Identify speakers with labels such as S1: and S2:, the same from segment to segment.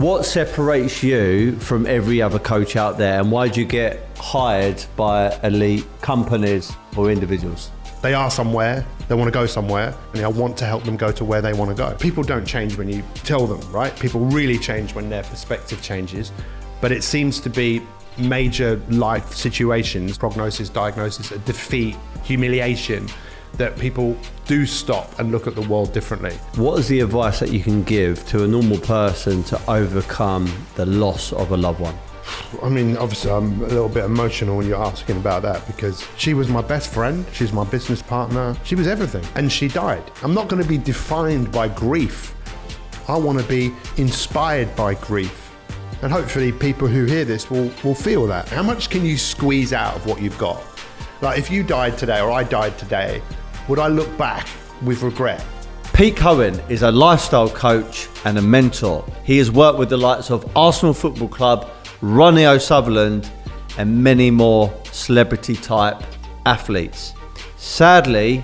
S1: What separates you from every other coach out there, and why do you get hired by elite companies or individuals?
S2: They are somewhere, they want to go somewhere, and I want to help them go to where they want to go. People don't change when you tell them, right? People really change when their perspective changes, but it seems to be major life situations, prognosis, diagnosis, a defeat, humiliation, that people do stop and look at the world differently.
S1: What is the advice that you can give to a normal person to overcome the loss of a loved one?
S2: I mean, obviously I'm a little bit emotional when you're asking about that, because she was my best friend, she's my business partner, she was everything, and she died. I'm not going to be defined by grief. I want to be inspired by grief. And hopefully people who hear this will feel that. How much can you squeeze out of what you've got? Like if you died today or I died today, would I look back with regret?
S1: Pete Cohen is a lifestyle coach and a mentor. He has worked with the likes of Arsenal Football Club, Ronnie O'Sutherland, and many more celebrity type athletes. Sadly,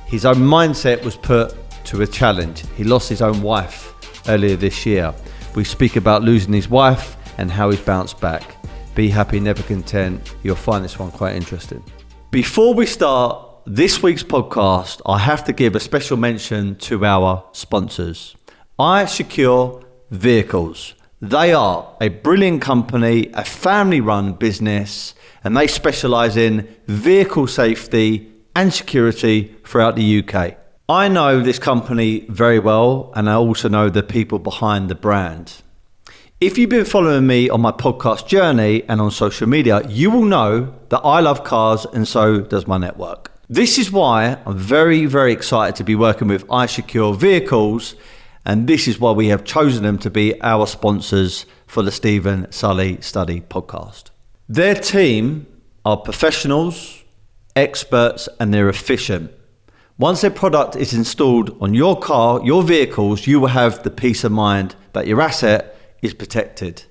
S1: his own mindset was put to a challenge. He lost his own wife earlier this year. We speak about losing his wife and how he's bounced back. Be happy, never content. You'll find this one quite interesting. Before we start this week's podcast, I have to give a special mention to our sponsors. iSecure Vehicles. They are a brilliant company, a family-run business, and they specialise in vehicle safety and security throughout the UK. I know this company very well, and I also know the people behind the brand. If you've been following me on my podcast journey and on social media, you will know that I love cars, and so does my network. This is why I'm very, very excited to be working with iSecure Vehicles, and this is why we have chosen them to be our sponsors for the Steven Sulley Study podcast. Their team are professionals, experts, and they're efficient. Once their product is installed on your car, your vehicles, you will have the peace of mind that your asset is protected.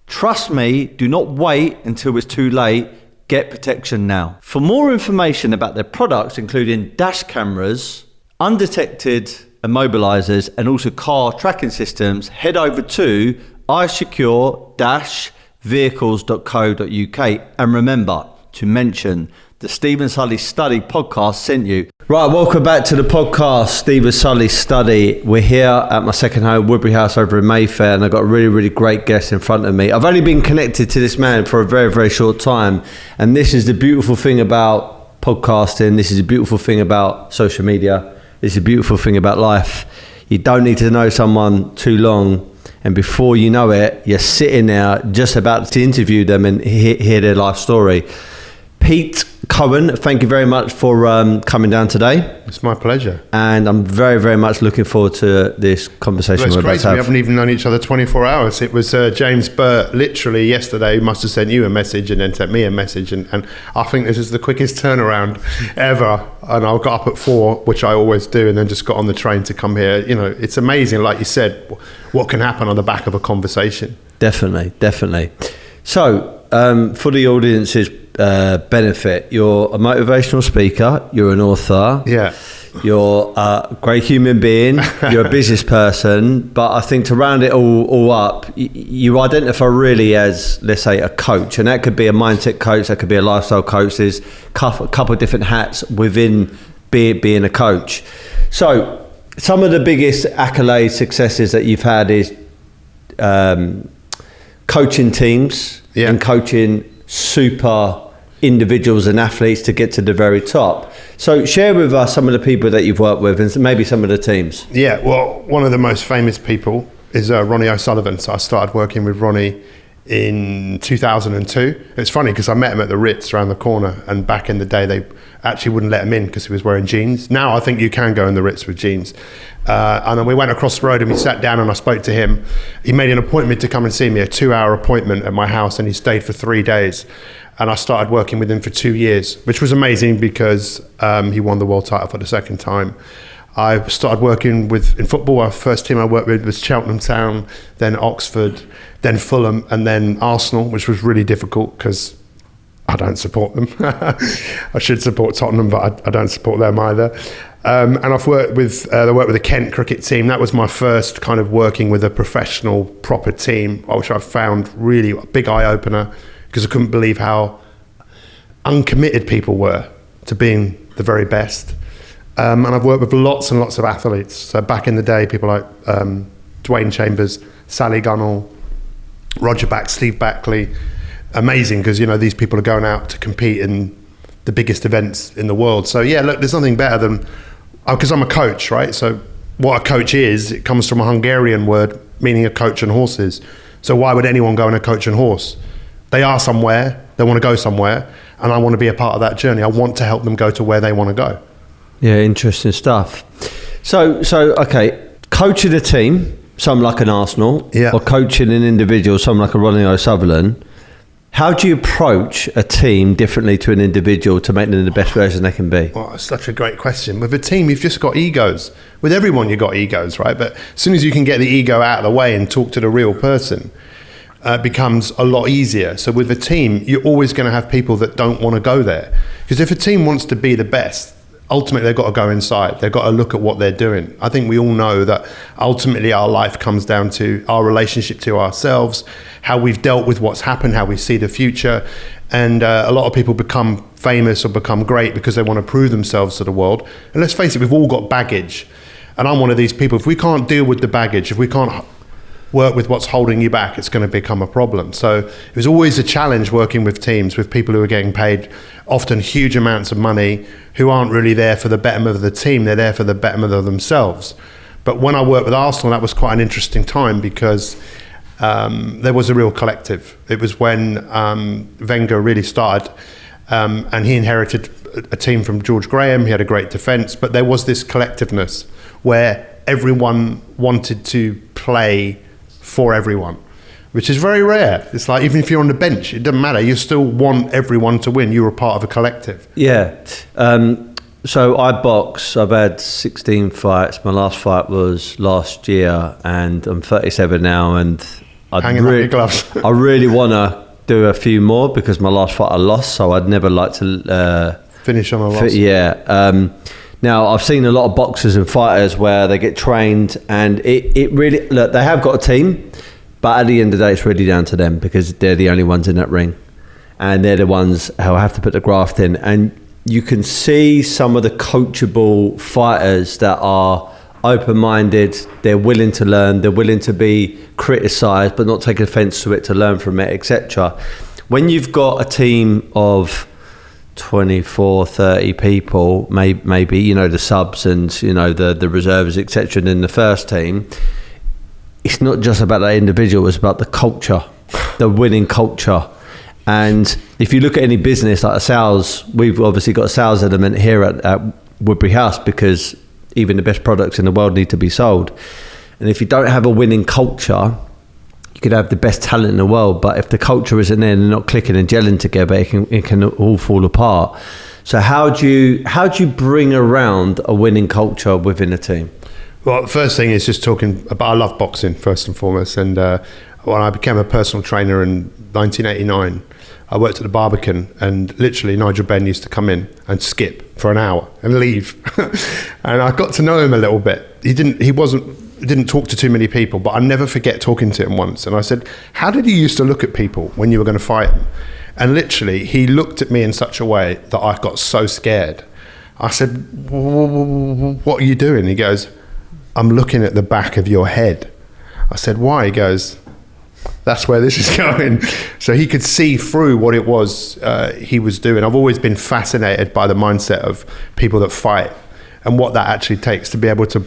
S1: Trust me, do not wait until it's too late. Get protection now. For more information about their products, including dash cameras, undetected immobilizers, and also car tracking systems, head over to isecure-vehicles.co.uk and remember to mention the Steven Sulley Study podcast sent you. Right, welcome back to the podcast, Steven Sulley Study. We're here at my second home, Woodbury House over in Mayfair, and I've got a really, really great guest in front of me. I've only been connected to this man for a very, very short time, and this is the beautiful thing about podcasting. This is a beautiful thing about social media. This is a beautiful thing about life. You don't need to know someone too long, and before you know it, you're sitting there just about to interview them and hear their life story. Pete Cohen, thank you very much for coming down today.
S2: It's my pleasure.
S1: And I'm very, very much looking forward to this conversation.
S2: Well, it's crazy. We haven't even known each other 24 hours. It was James Burt literally yesterday must have sent you a message and then sent me a message. And I think this is the quickest turnaround ever. And I got up at 4, which I always do, and then just got on the train to come here. You know, it's amazing, like you said, what can happen on the back of a conversation.
S1: Definitely, definitely. So, for the audience's benefit, you're a motivational speaker, you're an author, you're a great human being, you're a business person, but I think to round it all up, you identify really as, let's say, a coach, and that could be a mindset coach, that could be a lifestyle coach. There's a couple of different hats within being a coach. So some of the biggest accolades, successes that you've had is coaching teams and coaching super individuals and athletes to get to the very top. So share with us some of the people that you've worked with and maybe some of the teams.
S2: Yeah, well, one of the most famous people is Ronnie O'Sullivan. So I started working with Ronnie in 2002. It's funny because I met him at the Ritz around the corner, and back in the day they actually wouldn't let him in because he was wearing jeans. Now I think you can go in the Ritz with jeans. And then we went across the road and we sat down and I spoke to him. He made an appointment to come and see me, a 2-hour appointment at my house, and he stayed for 3 days. And I started working with him for 2 years, which was amazing because he won the world title for the second time. I started working in football. Our first team I worked with was Cheltenham Town, then Oxford, then Fulham, and then Arsenal, which was really difficult because I don't support them. I should support Tottenham, but I don't support them either. And I've worked with the Kent cricket team. That was my first kind of working with a professional, proper team, which I found really a big eye-opener, because I couldn't believe how uncommitted people were to being the very best. And I've worked with lots and lots of athletes. So back in the day, people like Dwayne Chambers, Sally Gunnell, Roger Steve Backley. Amazing, because these people are going out to compete in the biggest events in the world. So yeah, look, there's nothing better than, because I'm a coach, right? So what a coach is, it comes from a Hungarian word meaning a coach on horses. So why would anyone go on a coach and horse? They are somewhere, they want to go somewhere, and I want to be a part of that journey. I want to help them go to where they want to go.
S1: Yeah, interesting stuff. So okay, coaching a team, something like an Arsenal, or coaching an individual, something like a Ronnie O'Sullivan. How do you approach a team differently to an individual to make them the best version they can be?
S2: Well, it's such a great question. With a team, you've just got egos. With everyone, you've got egos, right? But as soon as you can get the ego out of the way and talk to the real person, it becomes a lot easier. So with a team, you're always going to have people that don't want to go there. Because if a team wants to be the best, ultimately they've got to go inside. They've got to look at what they're doing. I think we all know that ultimately our life comes down to our relationship to ourselves, how we've dealt with what's happened, how we see the future. And a lot of people become famous or become great because they want to prove themselves to the world. And let's face it, we've all got baggage. And I'm one of these people. If we can't deal with the baggage, if we can't work with what's holding you back, it's going to become a problem. So it was always a challenge working with teams, with people who are getting paid often huge amounts of money, who aren't really there for the betterment of the team, they're there for the betterment of themselves. But when I worked with Arsenal, that was quite an interesting time, because there was a real collective. It was when Wenger really started, and he inherited a team from George Graham. He had a great defence, but there was this collectiveness where everyone wanted to play for everyone, which is very rare. It's like, even if you're on the bench, it doesn't matter. You still want everyone to win. You're a part of a collective.
S1: Yeah. So I box. I've had 16 fights. My last fight was last year, and I'm 37 now, and
S2: hanging up your gloves.
S1: I really want to do a few more, because my last fight I lost, so I'd never like to
S2: finish on a loss.
S1: Yeah. Now, I've seen a lot of boxers and fighters where they get trained, and it really, look, they have got a team, but at the end of the day, it's really down to them, because they're the only ones in that ring, and they're the ones who have to put the graft in. And you can see some of the coachable fighters that are open-minded, they're willing to learn, they're willing to be criticised, but not take offence to it, to learn from it, etc. When you've got a team of 24, 30 people, maybe, the subs and, the reserves, etc. And in the first team, it's not just about that individual, it's about the culture, the winning culture. And if you look at any business like a sales, we've obviously got a sales element here at Woodbury House, because even the best products in the world need to be sold. And if you don't have a winning culture, you could have the best talent in the world, but if the culture isn't there and they're not clicking and gelling together, it can all fall apart. So how do you bring around a winning culture within a team?
S2: Well, the first thing is just talking about, I love boxing first and foremost, and when I became a personal trainer in 1989, I worked at the Barbican, and literally Nigel Benn used to come in and skip for an hour and leave. And I got to know him a little bit. He didn't talk to too many people, but I never forget talking to him once. And I said, how did you used to look at people when you were going to fight him? And literally, he looked at me in such a way that I got so scared. I said, what are you doing? He goes, I'm looking at the back of your head. I said, why? He goes, that's where this is going. So he could see through what it was he was doing. I've always been fascinated by the mindset of people that fight, and what that actually takes to be able to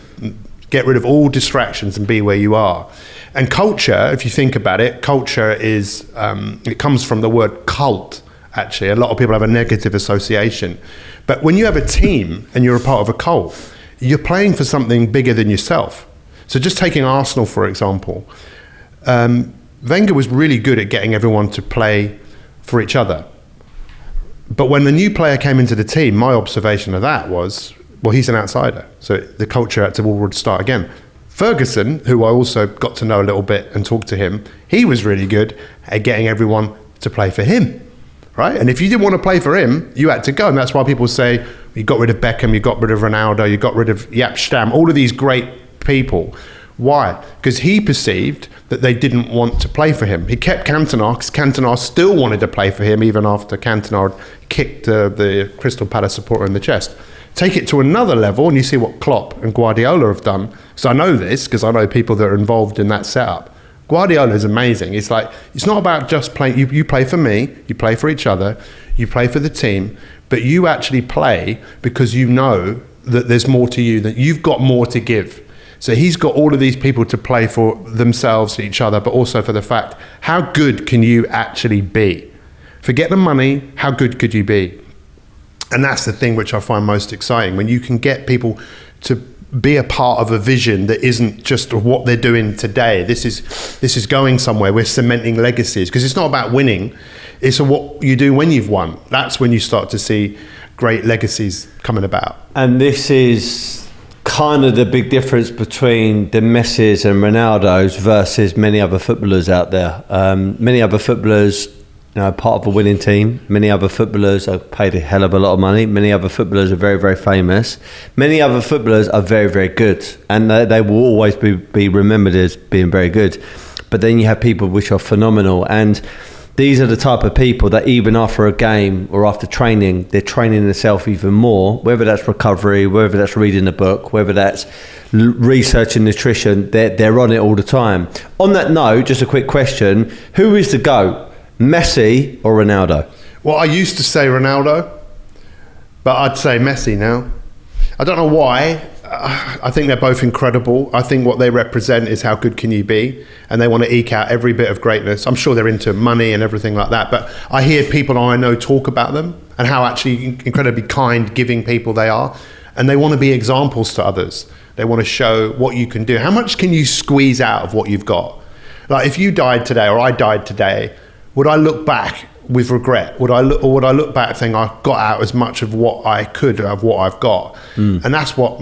S2: get rid of all distractions and be where you are. And culture, if you think about it, culture is, it comes from the word cult, actually. A lot of people have a negative association. But when you have a team and you're a part of a cult, you're playing for something bigger than yourself. So just taking Arsenal, for example, Wenger was really good at getting everyone to play for each other. But when the new player came into the team, my observation of that was, well, he's an outsider. So the culture had to all start again. Ferguson, who I also got to know a little bit and talk to him, he was really good at getting everyone to play for him. right? And if you didn't want to play for him, you had to go. And that's why people say, you got rid of Beckham, you got rid of Ronaldo, you got rid of Jaap Stam, all of these great people. Why? Because he perceived that they didn't want to play for him. He kept Cantona because Cantona still wanted to play for him even after Cantona kicked the Crystal Palace supporter in the chest. Take it to another level and you see what Klopp and Guardiola have done. So I know this because I know people that are involved in that setup. Guardiola is amazing. It's like, it's not about just playing. You play for me, you play for each other, you play for the team, but you actually play because you know that there's more to you, that you've got more to give. So he's got all of these people to play for themselves, each other, but also for the fact, how good can you actually be? Forget the money, how good could you be? And that's the thing which I find most exciting, when you can get people to be a part of a vision that isn't just what they're doing today. This is going somewhere. We're cementing legacies, because it's not about winning. It's what you do when you've won. That's when you start to see great legacies coming about.
S1: And this is kind of the big difference between the Messis and Ronaldos versus many other footballers out there. Many other footballers, part of a winning team. Many other footballers are paid a hell of a lot of money. Many other footballers are very, very famous. Many other footballers are very, very good, and they will always be remembered as being very good. But then you have people which are phenomenal, and these are the type of people that even after a game or after training, they're training themselves even more, whether that's recovery, whether that's reading a book, whether that's researching nutrition, they're on it all the time. On that note, just a quick question, who is the GOAT, Messi or Ronaldo?
S2: Well, I used to say Ronaldo, but I'd say Messi now. I don't know why. I think they're both incredible. I think what they represent is how good can you be, and they want to eke out every bit of greatness. I'm sure they're into money and everything like that, but I hear people I know talk about them and how actually incredibly kind, giving people they are, and they want to be examples to others. They want to show what you can do. How much can you squeeze out of what you've got? Like if you died today or I died today, would I look back with regret? Would I look back saying I got out as much of what I could of what I've got? And that's what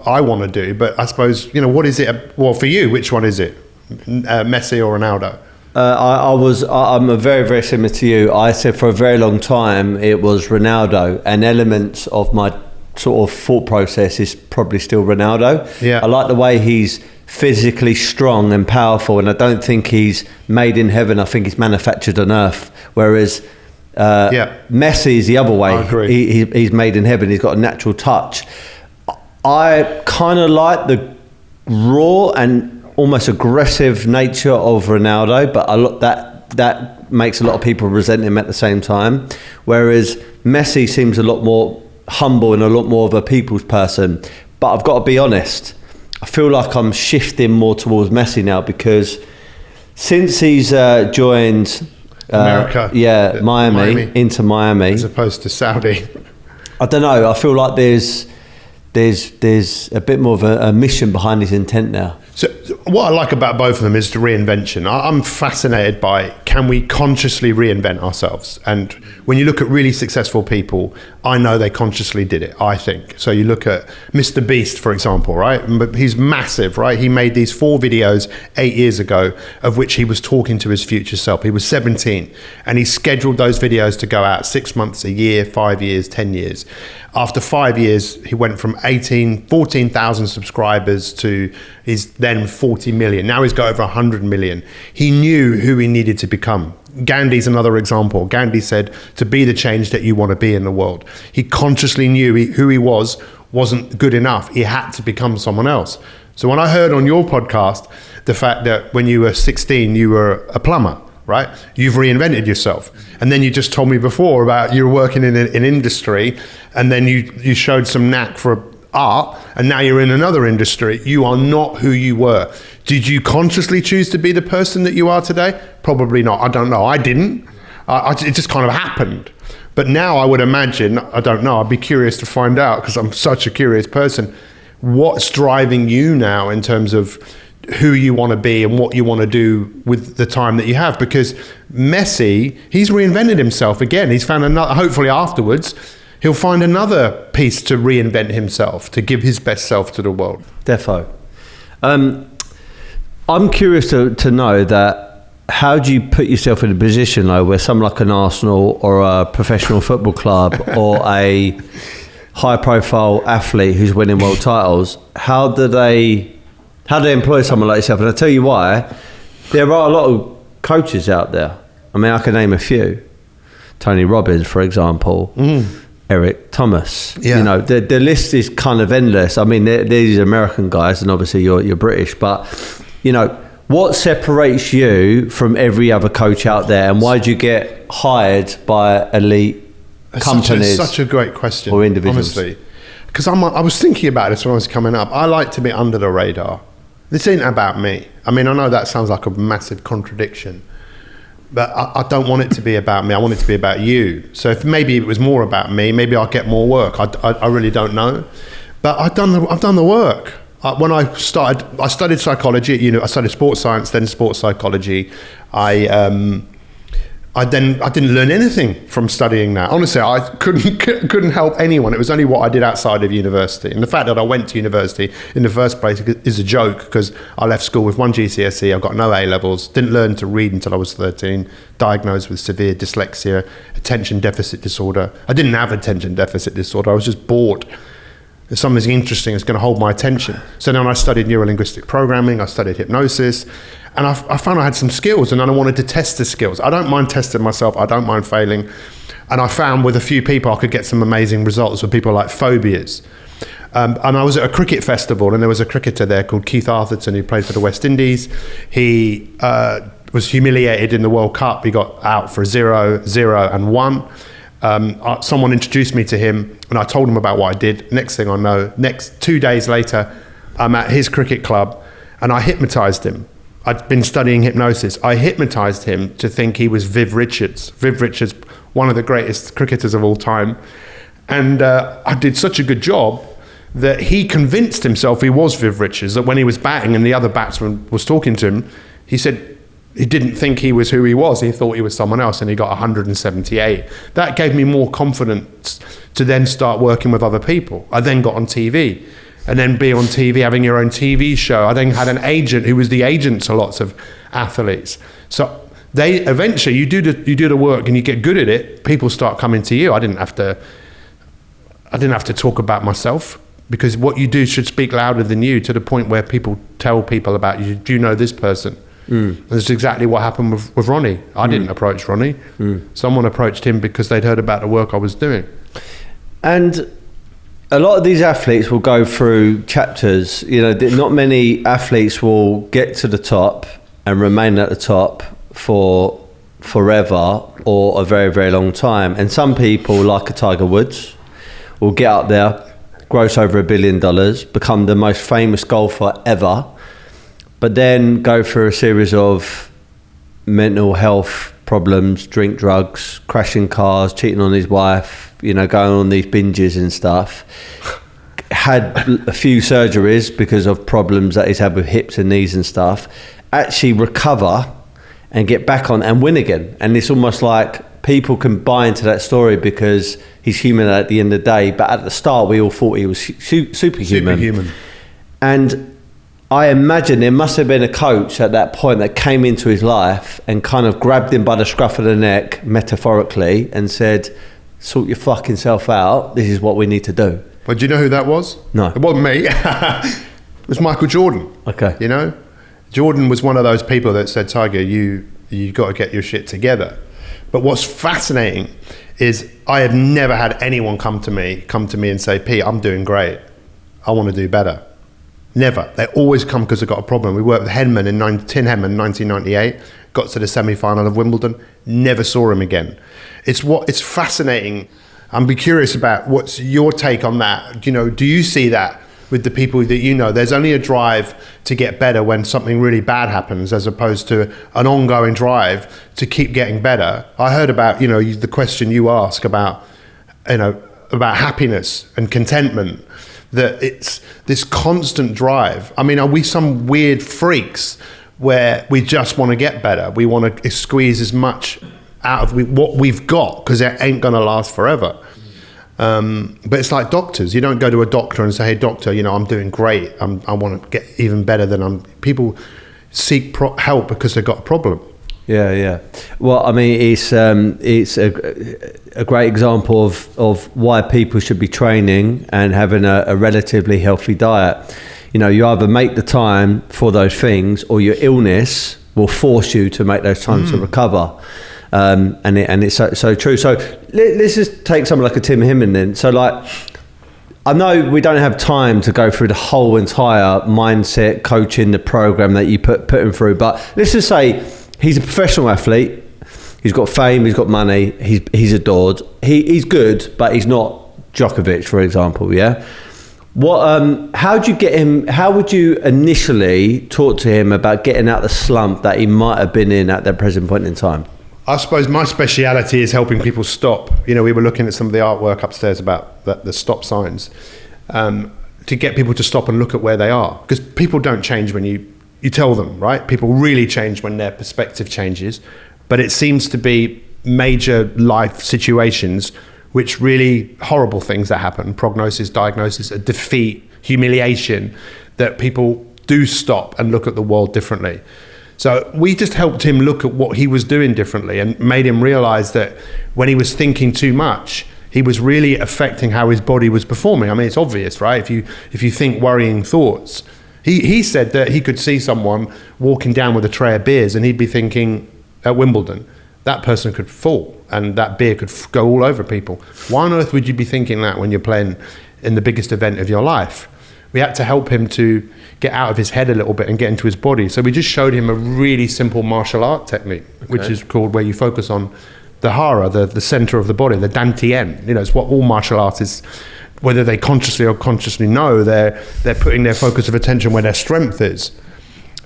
S2: I want to do. But I suppose, what is it? Well, for you, which one is it? Messi or Ronaldo?
S1: I'm very, very similar to you. I said for a very long time it was Ronaldo, and elements of my sort of thought process is probably still Ronaldo.
S2: Yeah.
S1: I like the way he's physically strong and powerful, and I don't think he's made in heaven. I think he's manufactured on earth. Whereas Messi is the other way.
S2: I agree.
S1: He's made in heaven. He's got a natural touch. I kind of like the raw and almost aggressive nature of Ronaldo, but that makes a lot of people resent him at the same time. Whereas Messi seems a lot more humble and a lot more of a people's person. But I've got to be honest, I feel like I'm shifting more towards Messi now, because since he's joined
S2: America,
S1: Miami, into Miami,
S2: as opposed to Saudi,
S1: I don't know. I feel like there's a bit more of a mission behind his intent now.
S2: So what I like about both of them is the reinvention. I'm fascinated by, can we consciously reinvent ourselves? And when you look at really successful people, I know they consciously did it, I think. So you look at Mr. Beast, for example, right? But he's massive, right? He made these 4 videos 8 years ago, of which he was talking to his future self. He was 17, and he scheduled those videos to go out 6 months, a year, 5 years, 10 years. After 5 years, he went from 14,000 subscribers to his then 40 million. Now he's got over 100 million. He knew who he needed to become. Gandhi's another example. Gandhi said, to be the change that you want to be in the world. He consciously knew who he wasn't good enough. He had to become someone else. So when I heard on your podcast the fact that when you were 16, you were a plumber, right? You've reinvented yourself. And then you just told me before about you were working in an industry, and then you showed some knack for art, and now you're in another industry. You are not who you were. Did you consciously choose to be the person that you are today? Probably not. I don't know. I didn't. It just kind of happened. But now I would imagine, I don't know, I'd be curious to find out, because I'm such a curious person. What's driving you now in terms of who you want to be and what you want to do with the time that you have? Because Messi, he's reinvented himself again. He's found another, hopefully afterwards, he'll find another piece to reinvent himself, to give his best self to the world.
S1: Defo. I'm curious to know that how do you put yourself in a position though where someone like an Arsenal or a professional football club or a high profile athlete who's winning world titles, how do they employ someone like yourself? And I'll tell you why. There are a lot of coaches out there. I mean, I can name a few. Tony Robbins, for example. Eric Thomas.
S2: Yeah.
S1: You know, the list is kind of endless. I mean, these American guys, and obviously you're British, but, you know, what separates you from every other coach out there, and why do you get hired by elite companies?
S2: Such a great question,
S1: or individuals.
S2: honestly. Because I was thinking about this when I was coming up. I like to be under the radar. This ain't about me. I mean, I know that sounds like a massive contradiction, but I don't want it to be about me. I want it to be about you. So if maybe it was more about me, maybe I'll get more work. I really don't know. But I've done the work. When I studied psychology at uni. I studied sports science, then sports psychology. I didn't learn anything from studying that. Honestly, I couldn't help anyone. It was only what I did outside of university. And the fact that I went to university in the first place is a joke, because I left school with 1 GCSE, I got no A levels, didn't learn to read until I was 13, diagnosed with severe dyslexia, attention deficit disorder. I didn't have attention deficit disorder, I was just bored. If something interesting is going to hold my attention. So then I studied neuro-linguistic programming, I studied hypnosis, and I found I had some skills, and then I wanted to test the skills. I don't mind testing myself, I don't mind failing. And I found with a few people I could get some amazing results with people like phobias. And I was at a cricket festival, and there was a cricketer there called Keith Arthurton who played for the West Indies. He was humiliated in the World Cup. He got out for 0-0 and 1. Someone introduced me to him, and I told him about what I did. Next thing I know, 2 days later, I'm at his cricket club, and I hypnotized him. I'd been studying hypnosis. I hypnotized him to think he was Viv Richards. Viv Richards, one of the greatest cricketers of all time. And I did such a good job that he convinced himself he was Viv Richards, that when he was batting and the other batsman was talking to him, he said he didn't think he was who he was. He thought he was someone else, and he got 178. That gave me more confidence to then start working with other people. I then got on TV. And then be on TV, having your own TV show. I then had an agent who was the agent to lots of athletes. So they eventually, you do the work and you get good at it, people start coming to you. I didn't have to talk about myself, because what you do should speak louder than you, to the point where people tell people about you. Do you know this person? That's exactly what happened with Ronnie. I didn't approach Ronnie. Someone approached him because they'd heard about the work I was doing.
S1: And a lot of these athletes will go through chapters. You know, not many athletes will get to the top and remain at the top for forever or a very, very long time. And some people, like a Tiger Woods, will get up there, gross over $1 billion, become the most famous golfer ever, but then go through a series of mental health problems, drink drugs, crashing cars, cheating on his wife, you know, going on these binges and stuff. Had a few surgeries because of problems that he's had with hips and knees and stuff. Actually recover and get back on and win again. And it's almost like people can buy into that story because he's human at the end of the day. But at the start, we all thought he was superhuman. And I imagine there must have been a coach at that point that came into his life and kind of grabbed him by the scruff of the neck, metaphorically, and said, sort your fucking self out. This is what we need to do.
S2: But do you know who that was?
S1: No.
S2: It wasn't me. It was Michael Jordan.
S1: Okay.
S2: You know? Jordan was one of those people that said, Tiger, you got to get your shit together. But what's fascinating is I have never had anyone come to me and say, Pete, I'm doing great. I want to do better. Never. They always come because they've got a problem. We worked with Tim Henman in 1998, got to the semi-final of Wimbledon, never saw him again. It's fascinating. I'd be curious about what's your take on that. You know, do you see that with the people that you know? There's only a drive to get better when something really bad happens, as opposed to an ongoing drive to keep getting better. I heard about, you know, the question you ask about, you know, about happiness and contentment, that it's this constant drive. I mean, are we some weird freaks where we just want to get better? We want to squeeze as much out of what we've got, because it ain't going to last forever. But it's like doctors. You don't go to a doctor and say, hey, doctor, you know, I'm doing great. I want to get even better than people seek help because they've got a problem.
S1: Yeah. Well, I mean, it's a great example of why people should be training and having a relatively healthy diet. You know, you either make the time for those things, or your illness will force you to make those times to recover. And it's so true. So let's just take someone like a Tim Hinman then. So like, I know we don't have time to go through the whole entire mindset coaching, the program that you put him through, but let's just say he's a professional athlete. He's got fame. He's got money. He's adored. He's good, but he's not Djokovic, for example. Yeah. How would you get him? How would you initially talk to him about getting out the slump that he might have been in at that present point in time?
S2: I suppose my speciality is helping people stop. You know, we were looking at some of the artwork upstairs about the stop signs, to get people to stop and look at where they are, because people don't change when you tell them, right? People really change when their perspective changes, but it seems to be major life situations, which really horrible things that happen, prognosis, diagnosis, a defeat, humiliation, that people do stop and look at the world differently. So we just helped him look at what he was doing differently and made him realize that when he was thinking too much, he was really affecting how his body was performing. I mean, it's obvious, right? If you think worrying thoughts, he said that he could see someone walking down with a tray of beers and he'd be thinking at Wimbledon, that person could fall and that beer could go all over people. Why on earth would you be thinking that when you're playing in the biggest event of your life? We had to help him to get out of his head a little bit and get into his body. So we just showed him a really simple martial art technique, which is called where you focus on the hara, the center of the body, the dantian. You know, it's what all martial artists, whether they consciously or unconsciously know, they're putting their focus of attention where their strength is.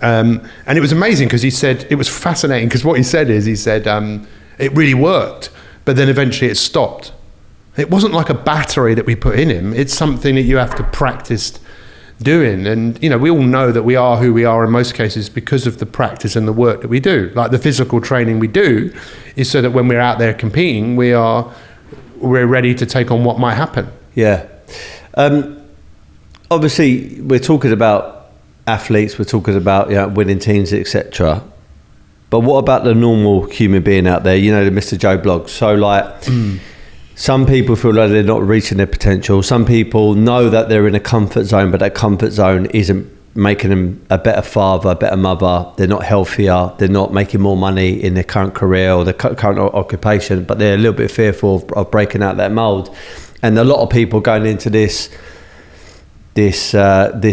S2: And it was amazing because he said, it was fascinating because what he said is, it really worked, but then eventually it stopped. It wasn't like a battery that we put in him. It's something that you have to practice doing. And, you know, we all know that we are who we are in most cases because of the practice and the work that we do. Like the physical training we do is so that when we're out there competing, we're ready to take on what might happen.
S1: Yeah. Obviously, we're talking about athletes, we're talking about, you know, winning teams, etc. But what about the normal human being out there? You know, the Mr. Joe Bloggs. So like, some people feel like they're not reaching their potential. Some people know that they're in a comfort zone, but that comfort zone isn't making them a better father, a better mother. They're not healthier. They're not making more money in their current career or their current occupation, but they're a little bit fearful of breaking out that mold. And a lot of people going into this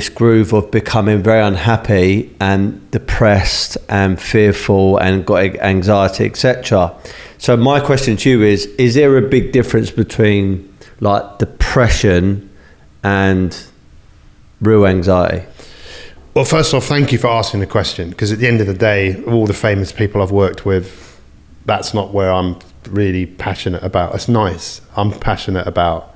S1: groove of becoming very unhappy and depressed and fearful and got anxiety, etc. So my question to you is there a big difference between like depression and real anxiety?
S2: Well, first off, thank you for asking the question, because at the end of the day, all the famous people I've worked with, that's not where I'm really passionate about. It's nice. I'm passionate about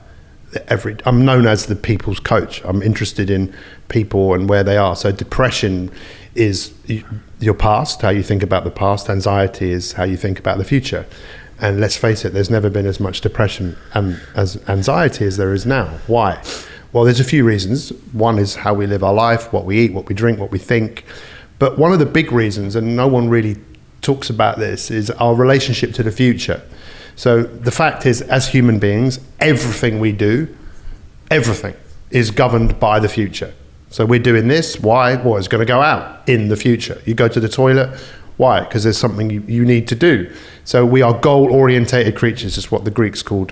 S2: I'm known as the people's coach. I'm interested in people and where they are. So depression is your past, how you think about the past. Anxiety is how you think about the future. And let's face it, there's never been as much depression and as anxiety as there is now. Why? Well, there's a few reasons. One is how we live our life, what we eat, what we drink, what we think. But one of the big reasons, and no one really talks about this, is our relationship to the future. So the fact is, as human beings, everything we do, everything is governed by the future. So we're doing this, why? Well, it's going to go out in the future. You go to the toilet, why? Because there's something you need to do. So we are goal-orientated creatures, is what the Greeks called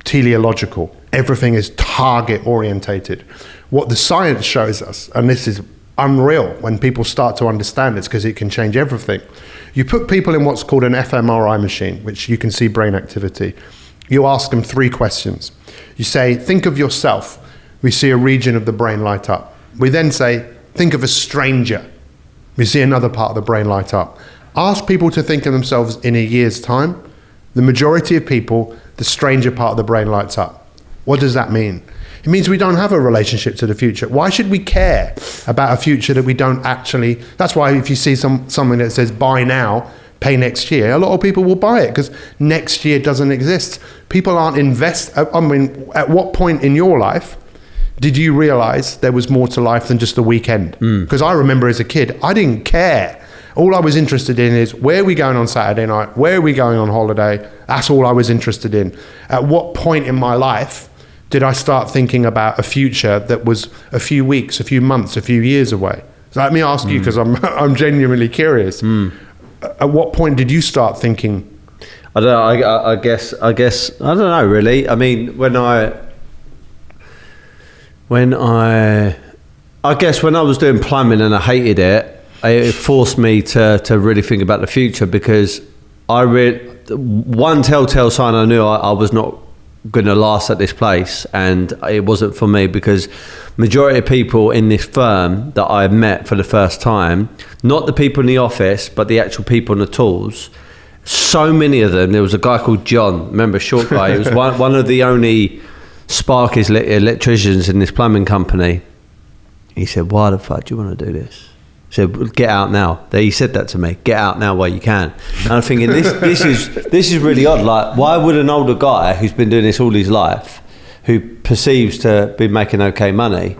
S2: teleological. Everything is target-orientated. What the science shows us, and this is unreal when people start to understand it, because it can change everything. You put people in what's called an fMRI machine, which you can see brain activity. You ask them 3 questions. You say, think of yourself. We see a region of the brain light up. We then say, think of a stranger. We see another part of the brain light up. Ask people to think of themselves in a year's time. The majority of people, the stranger part of the brain lights up. What does that mean? It means we don't have a relationship to the future. Why should we care about a future that we don't actually... That's why if you see something that says buy now, pay next year, a lot of people will buy it because next year doesn't exist. People aren't I mean, at what point in your life did you realize there was more to life than just the weekend? Because I remember as a kid, I didn't care All I was interested in is, where are we going on Saturday night? Where are we going on holiday? That's all I was interested in. At what point in my life did I start thinking about a future that was a few weeks, a few months, a few years away? So let me ask you, because I'm genuinely curious. At what point did you start thinking?
S1: I don't know. I guess I don't know really. I mean, when I guess when I was doing plumbing and I hated it, it forced me to really think about the future, because one telltale sign I knew I was not going to last at this place, and it wasn't for me, because majority of people in this firm that I met for the first time, not the people in the office, but the actual people on the tools, so many of them, there was a guy called John, remember, a short guy, he was one of the only sparkiest electricians in this plumbing company. He said, why the fuck do you want to do this? He said, get out now. He said that to me, get out now while you can. And I'm thinking, this is really odd. Like, why would an older guy who's been doing this all his life, who perceives to be making okay money,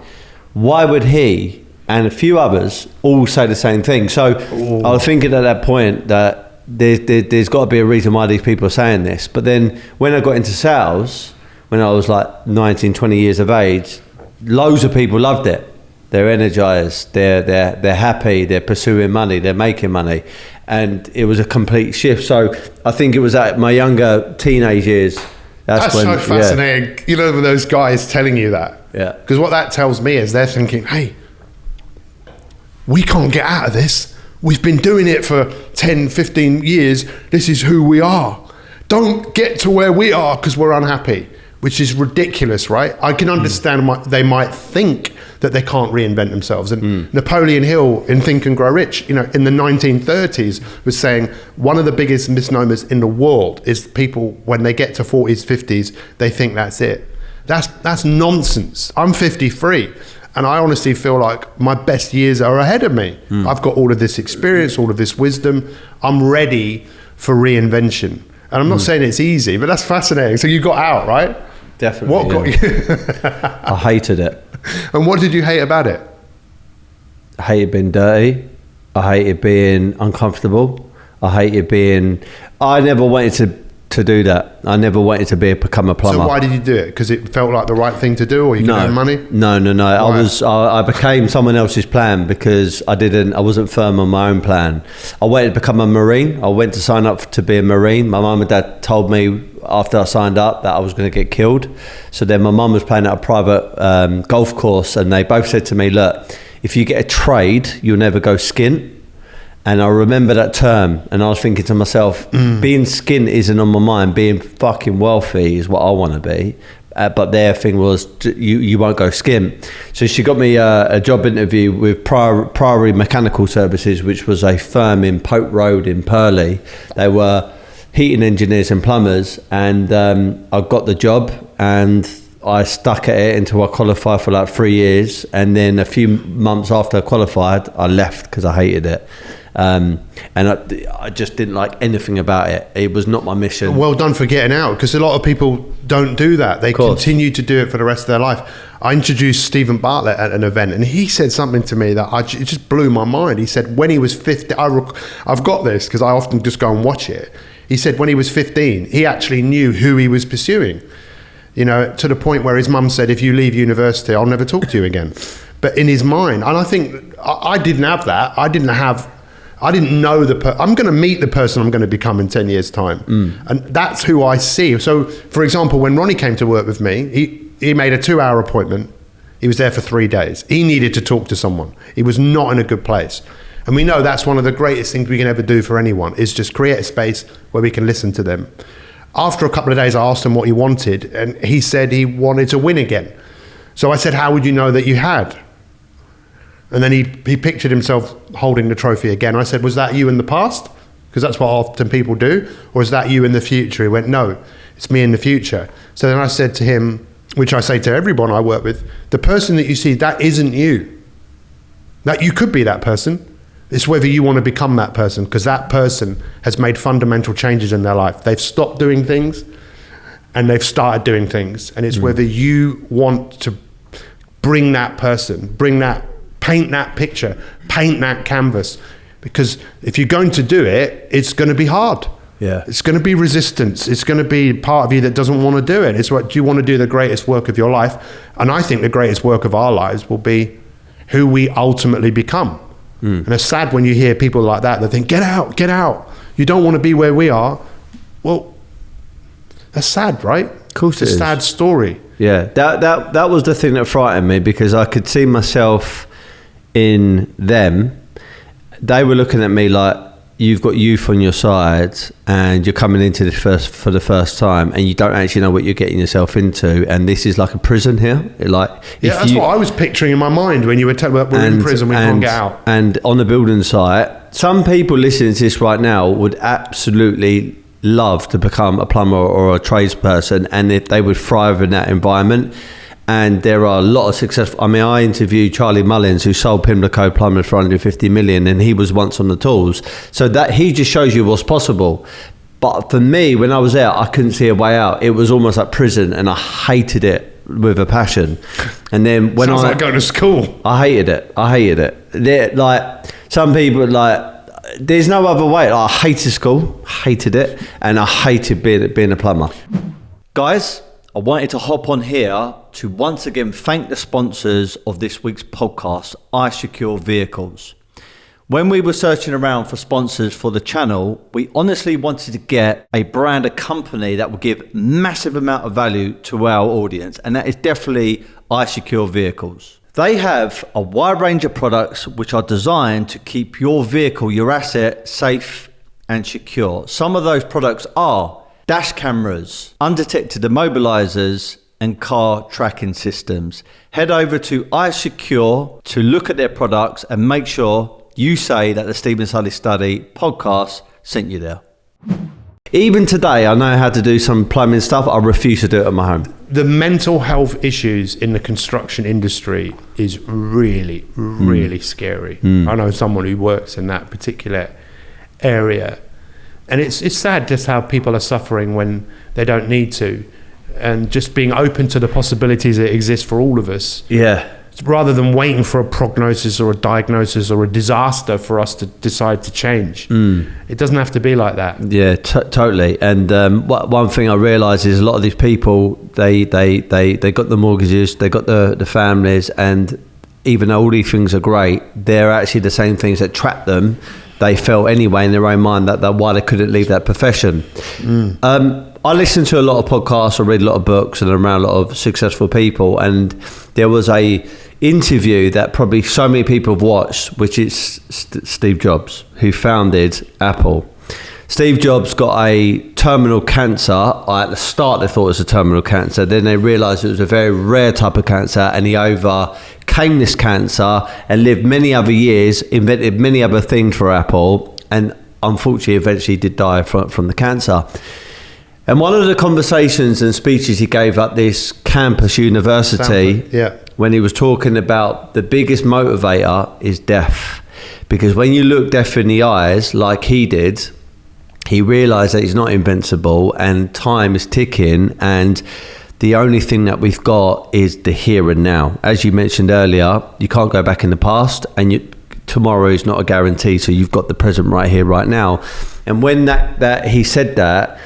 S1: why would he and a few others all say the same thing? So I was thinking at that point that there's got to be a reason why these people are saying this. But then when I got into sales, when I was like 19, 20 years of age, loads of people loved it. They're energized, they're happy, they're pursuing money, they're making money. And it was a complete shift. So I think it was at my younger teenage years.
S2: That's when, so fascinating. Yeah. You know, those guys telling you that.
S1: Yeah.
S2: Because what that tells me is they're thinking, hey, we can't get out of this. We've been doing it for 10, 15 years. This is who we are. Don't get to where we are because we're unhappy, which is ridiculous, right? I can understand why they might think that they can't reinvent themselves. And Napoleon Hill in Think and Grow Rich, you know, in the 1930s was saying one of the biggest misnomers in the world is people, when they get to 40s, 50s, they think that's it. That's nonsense. I'm 53 and I honestly feel like my best years are ahead of me. I've got all of this experience, all of this wisdom. I'm ready for reinvention. And I'm not saying it's easy, but that's fascinating. So you got out, right?
S1: Definitely.
S2: What got you?
S1: I hated it.
S2: And what did you hate about it?
S1: I hated being dirty. I hated being uncomfortable. I never wanted to do that. I never wanted to become a plumber.
S2: So why did you do it? Because it felt like the right thing to do, or you could earn money?
S1: No. I became someone else's plan because I wasn't firm on my own plan. I wanted to become a Marine. I went to sign up to be a Marine. My mum and dad told me after I signed up that I was going to get killed. So then my mum was playing at a private golf course, and they both said to me, look, if you get a trade, you'll never go skint. And I remember that term, and I was thinking to myself, being skint isn't on my mind. Being fucking wealthy is what I want to be. But their thing was, you won't go skint. So she got me a job interview with Priory Mechanical Services, which was a firm in Pope Road in Purley. They were heating engineers and plumbers, and I got the job, and I stuck at it until I qualified for like 3 years. And then a few months after I qualified, I left because I hated it. And I just didn't like anything about it. It was not my mission.
S2: Well done for getting out, because a lot of people don't do that. They continue to do it for the rest of their life. I introduced Stephen Bartlett at an event, and he said something to me that it just blew my mind. He said when he was 50, I've got this because I often just go and watch it. He said when he was 15, he actually knew who he was pursuing, you know, to the point where his mum said, if you leave university, I'll never talk to you again. But in his mind, and I think I didn't have that. I didn't know I'm going to meet the person I'm going to become in 10 years time. And that's who I see. So for example, when Ronnie came to work with me, he made a 2-hour appointment. He was there for 3 days. He needed to talk to someone. He was not in a good place. And we know that's one of the greatest things we can ever do for anyone, is just create a space where we can listen to them. After a couple of days, I asked him what he wanted, and he said he wanted to win again. So I said, how would you know that you had? And then he pictured himself holding the trophy again. I said, was that you in the past? Because that's what often people do. Or is that you in the future? He went, no, it's me in the future. So then I said to him, which I say to everyone I work with, the person that you see, that isn't you. That you could be that person. It's whether you want to become that person, because that person has made fundamental changes in their life. They've stopped doing things and they've started doing things. And it's whether you want to bring that person, paint that picture, paint that canvas. because if you're going to do it, it's going to be hard.
S1: Yeah.
S2: It's going to be resistance. It's going to be part of you that doesn't want to do it. It's what, do you want to do the greatest work of your life? And I think the greatest work of our lives will be who we ultimately become. And it's sad when you hear people like that think, get out. You don't want to be where we are. Well, that's sad, right?
S1: Of course
S2: it's a sad story.
S1: Yeah, that was the thing that frightened me, because I could see myself in them. They were looking at me like, you've got youth on your side and you're coming into this for the first time and you don't actually know what you're getting yourself into, and this is like a prison here. Like,
S2: yeah, that's what I was picturing in my mind when you were talking about we're in prison, we can't get out. And
S1: on the building site, some people listening to this right now would absolutely love to become a plumber or a tradesperson, and if they would thrive in that environment. And there are a lot of successful. I mean, I interviewed Charlie Mullins, who sold Pimlico Plumbers for 150 million, and he was once on the tools. So that he just shows you what's possible. But for me, when I was there, I couldn't see a way out. It was almost like prison, and I hated it with a passion. And then when
S2: sounds like going to school.
S1: I hated it. Like, some people there's no other way. I hated school, hated it, and I hated being a plumber. Guys, I wanted to hop on here to once again thank the sponsors of this week's podcast, iSecure Vehicles. When we were searching around for sponsors for the channel, we honestly wanted to get a brand, a company that would give massive amount of value to our audience, and that is definitely iSecure Vehicles. They have a wide range of products which are designed to keep your vehicle, your asset, safe and secure. Some of those products are dash cameras, undetected immobilizers, and car tracking systems. Head over to iSecure to look at their products and make sure you say that the Steven Sulley Study podcast sent you there. Even today, I know how to do some plumbing stuff. I refuse to do it at my home.
S2: The mental health issues in the construction industry is really, really scary. I know someone who works in that particular area. And it's sad just how people are suffering when they don't need to, and just being open to the possibilities that exist for all of us.
S1: Yeah.
S2: Rather than waiting for a prognosis or a diagnosis or a disaster for us to decide to change. It doesn't have to be like that.
S1: Yeah, totally. And one thing I realise is a lot of these people, they got the mortgages, they got the families, and even though all these things are great, they're actually the same things that trap them. They felt anyway in their own mind that why they couldn't leave that profession. I listen to a lot of podcasts, I read a lot of books, and I'm around a lot of successful people. And there was a interview that probably so many people have watched, which is Steve Jobs, who founded Apple. Steve Jobs got a terminal cancer. At the start, they thought it was a terminal cancer. Then they realised it was a very rare type of cancer, and he overcame this cancer and lived many other years, invented many other things for Apple, and unfortunately eventually did die from the cancer. And one of the conversations and speeches he gave at this campus university, when he was talking about the biggest motivator is death. Because when you look death in the eyes, like he did, he realised that he's not invincible and time is ticking, and the only thing that we've got is the here and now. As you mentioned earlier, you can't go back in the past, and tomorrow is not a guarantee, so you've got the present right here, right now. And when that he said that,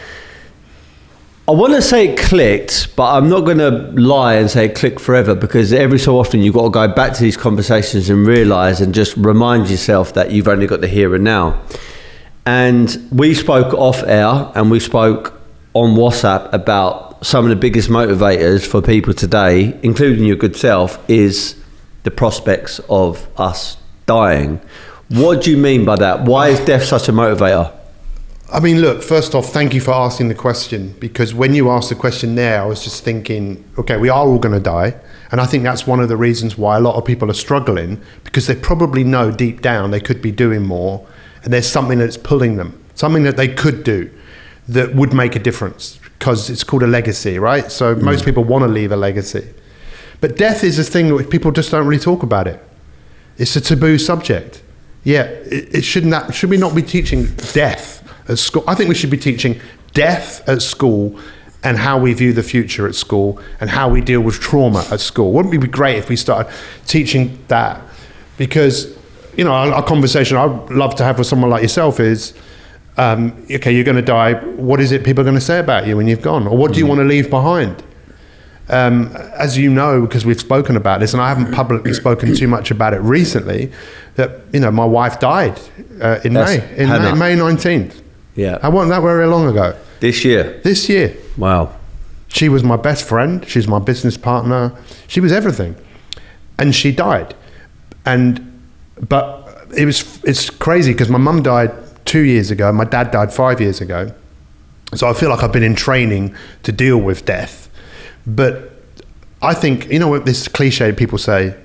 S1: I want to say it clicked, but I'm not going to lie and say it clicked forever, because every so often you've got to go back to these conversations and realise and just remind yourself that you've only got the here and now. And we spoke off air and we spoke on WhatsApp about some of the biggest motivators for people today, including your good self, is the prospects of us dying. What do you mean by that? Why is death such a motivator?
S2: I mean, look, first off, thank you for asking the question, because when you asked the question there, I was just thinking, okay, we are all going to die. And I think that's one of the reasons why a lot of people are struggling, because they probably know deep down they could be doing more, and there's something that's pulling them, something that they could do that would make a difference, because it's called a legacy, right? So most people want to leave a legacy. But death is a thing that people just don't really talk about it. It's a taboo subject. Yeah, should we not be teaching death at school? I think we should be teaching death at school, and how we view the future at school, and how we deal with trauma at school. Wouldn't it be great if we started teaching that? Because you know, a conversation I'd love to have with someone like yourself is, okay, you're going to die. What is it people are going to say about you when you've gone? Or what do you want to leave behind? As you know, because we've spoken about this, and I haven't publicly spoken too much about it recently, that, you know, my wife died in May 19th.
S3: Yeah.
S2: I wasn't that very long ago.
S3: This year?
S2: This year.
S3: Wow.
S2: She was my best friend. She's my business partner. She was everything. And she died. But it's crazy because my mum died 2 years ago. My dad died 5 years ago. So I feel like I've been in training to deal with death. But I think, you know what this cliche people say,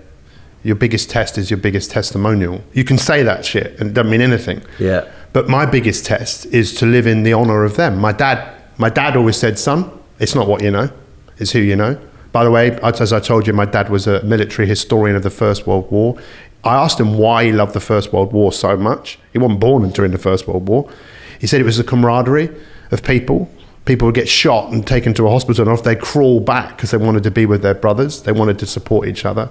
S2: your biggest test is your biggest testimonial. You can say that shit and it doesn't mean anything.
S3: Yeah.
S2: But my biggest test is to live in the honor of them. My dad always said, son, it's not what you know, it's who you know. By the way, as I told you, my dad was a military historian of the First World War. I asked him why he loved the First World War so much. He wasn't born during the First World War. He said it was the camaraderie of people. People would get shot and taken to a hospital, and off they crawl back because they wanted to be with their brothers. They wanted to support each other.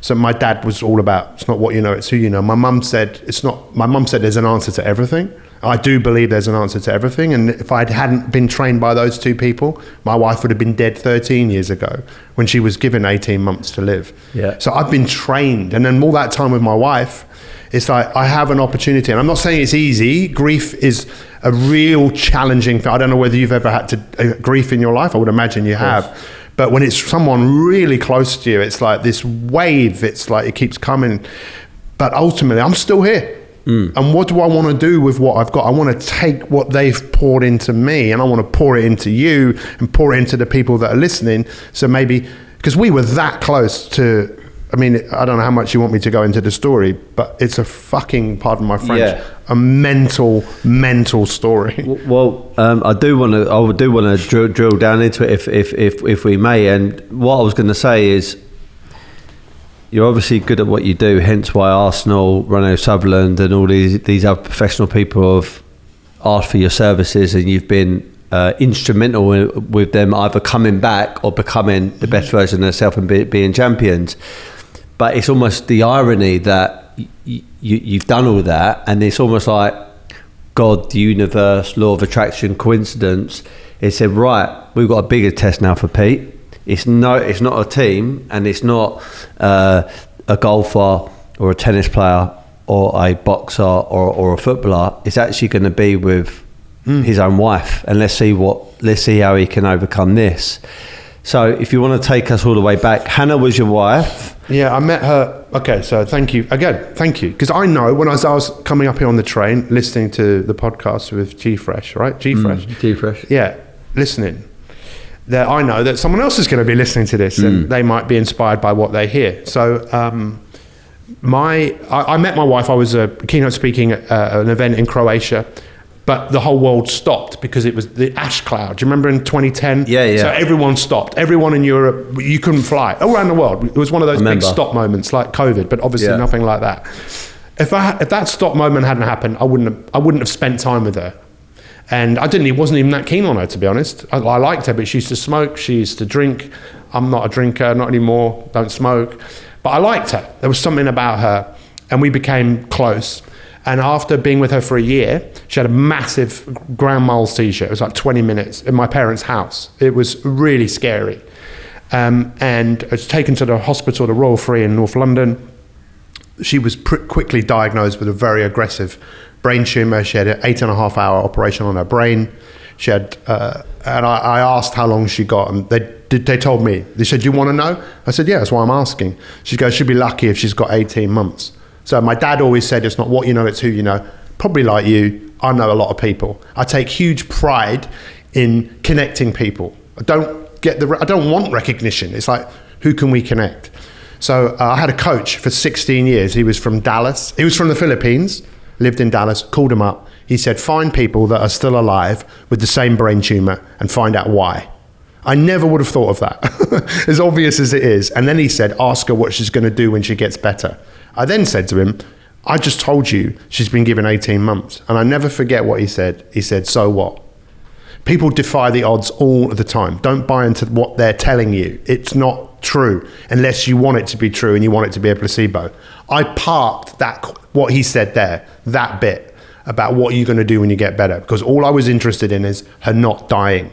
S2: So my dad was all about, it's not what you know, it's who you know. My mum said there's an answer to everything. I do believe there's an answer to everything. And if I hadn't been trained by those two people, my wife would have been dead 13 years ago when she was given 18 months to live.
S3: Yeah.
S2: So I've been trained. And then all that time with my wife, it's like I have an opportunity. And I'm not saying it's easy. Grief is a real challenging thing. I don't know whether you've ever had grief in your life. I would imagine you have. But when it's someone really close to you, it's like this wave. It's like it keeps coming. But ultimately, I'm still here. And what do I want to do with what I've got? I want to take what they've poured into me, and I want to pour it into you and pour it into the people that are listening. So maybe, because we were that close to, I mean, I don't know how much you want me to go into the story, but it's a fucking, pardon my French, a mental story.
S3: Well, I do want to drill down into it if we may. And what I was going to say is, you're obviously good at what you do, hence why Arsenal, Ronnie Sutherland and all these other professional people have asked for your services, and you've been instrumental with them either coming back or becoming the best version of themselves and being champions. But it's almost the irony that you've done all that, and it's almost like God, the universe, law of attraction, coincidence. It said, right, we've got a bigger test now for Pete. It's not a team, and it's not a golfer or a tennis player or a boxer or a footballer. It's actually going to be with his own wife, and let's see how he can overcome this. So if you want to take us all the way back, Hannah was your wife.
S2: Yeah, I met her. Okay, so thank you. Again, thank you. Because I know when I was coming up here on the train, listening to the podcast with G-Fresh, right? G-Fresh.
S3: G-Fresh.
S2: Yeah, listening. That I know that someone else is going to be listening to this and they might be inspired by what they hear. So I met my wife. I was keynote speaking at an event in Croatia, but the whole world stopped because it was the ash cloud. Do you remember in 2010?
S3: Yeah.
S2: So everyone stopped. Everyone in Europe, you couldn't fly. All around the world. It was one of those big stop moments like COVID, but obviously nothing like that. If that stop moment hadn't happened, I wouldn't have spent time with her. And he wasn't even that keen on her, to be honest. I liked her, but she used to smoke, she used to drink. I'm not a drinker, not anymore, don't smoke. But I liked her. There was something about her, and we became close. And after being with her for a year, she had a massive Grand Mole's t-shirt. It was like 20 minutes in my parents' house. It was really scary. And I was taken to the hospital, the Royal Free in North London. She was quickly diagnosed with a very aggressive brain tumor. She had an 8.5-hour operation on her brain. She had, and I asked how long she got, and they told me. They said, "Do you want to know?" I said, "Yeah, that's why I'm asking." She goes, "She'd be lucky if she's got 18 months." So my dad always said, "It's not what you know, it's who you know." Probably like you, I know a lot of people. I take huge pride in connecting people. I don't want recognition. It's like, who can we connect? So I had a coach for 16 years. He was from Dallas. He was from the Philippines. Lived in Dallas, called him up. He said, find people that are still alive with the same brain tumor and find out why. I never would have thought of that, as obvious as it is. And then he said, ask her what she's going to do when she gets better. I then said to him, I just told you she's been given 18 months. And I never forget what he said. He said, so what? People defy the odds all the time. Don't buy into what they're telling you. It's not not true unless you want it to be true and you want it to be a placebo. I parked what he said there, that bit about what you're going to do when you get better, because all I was interested in is her not dying.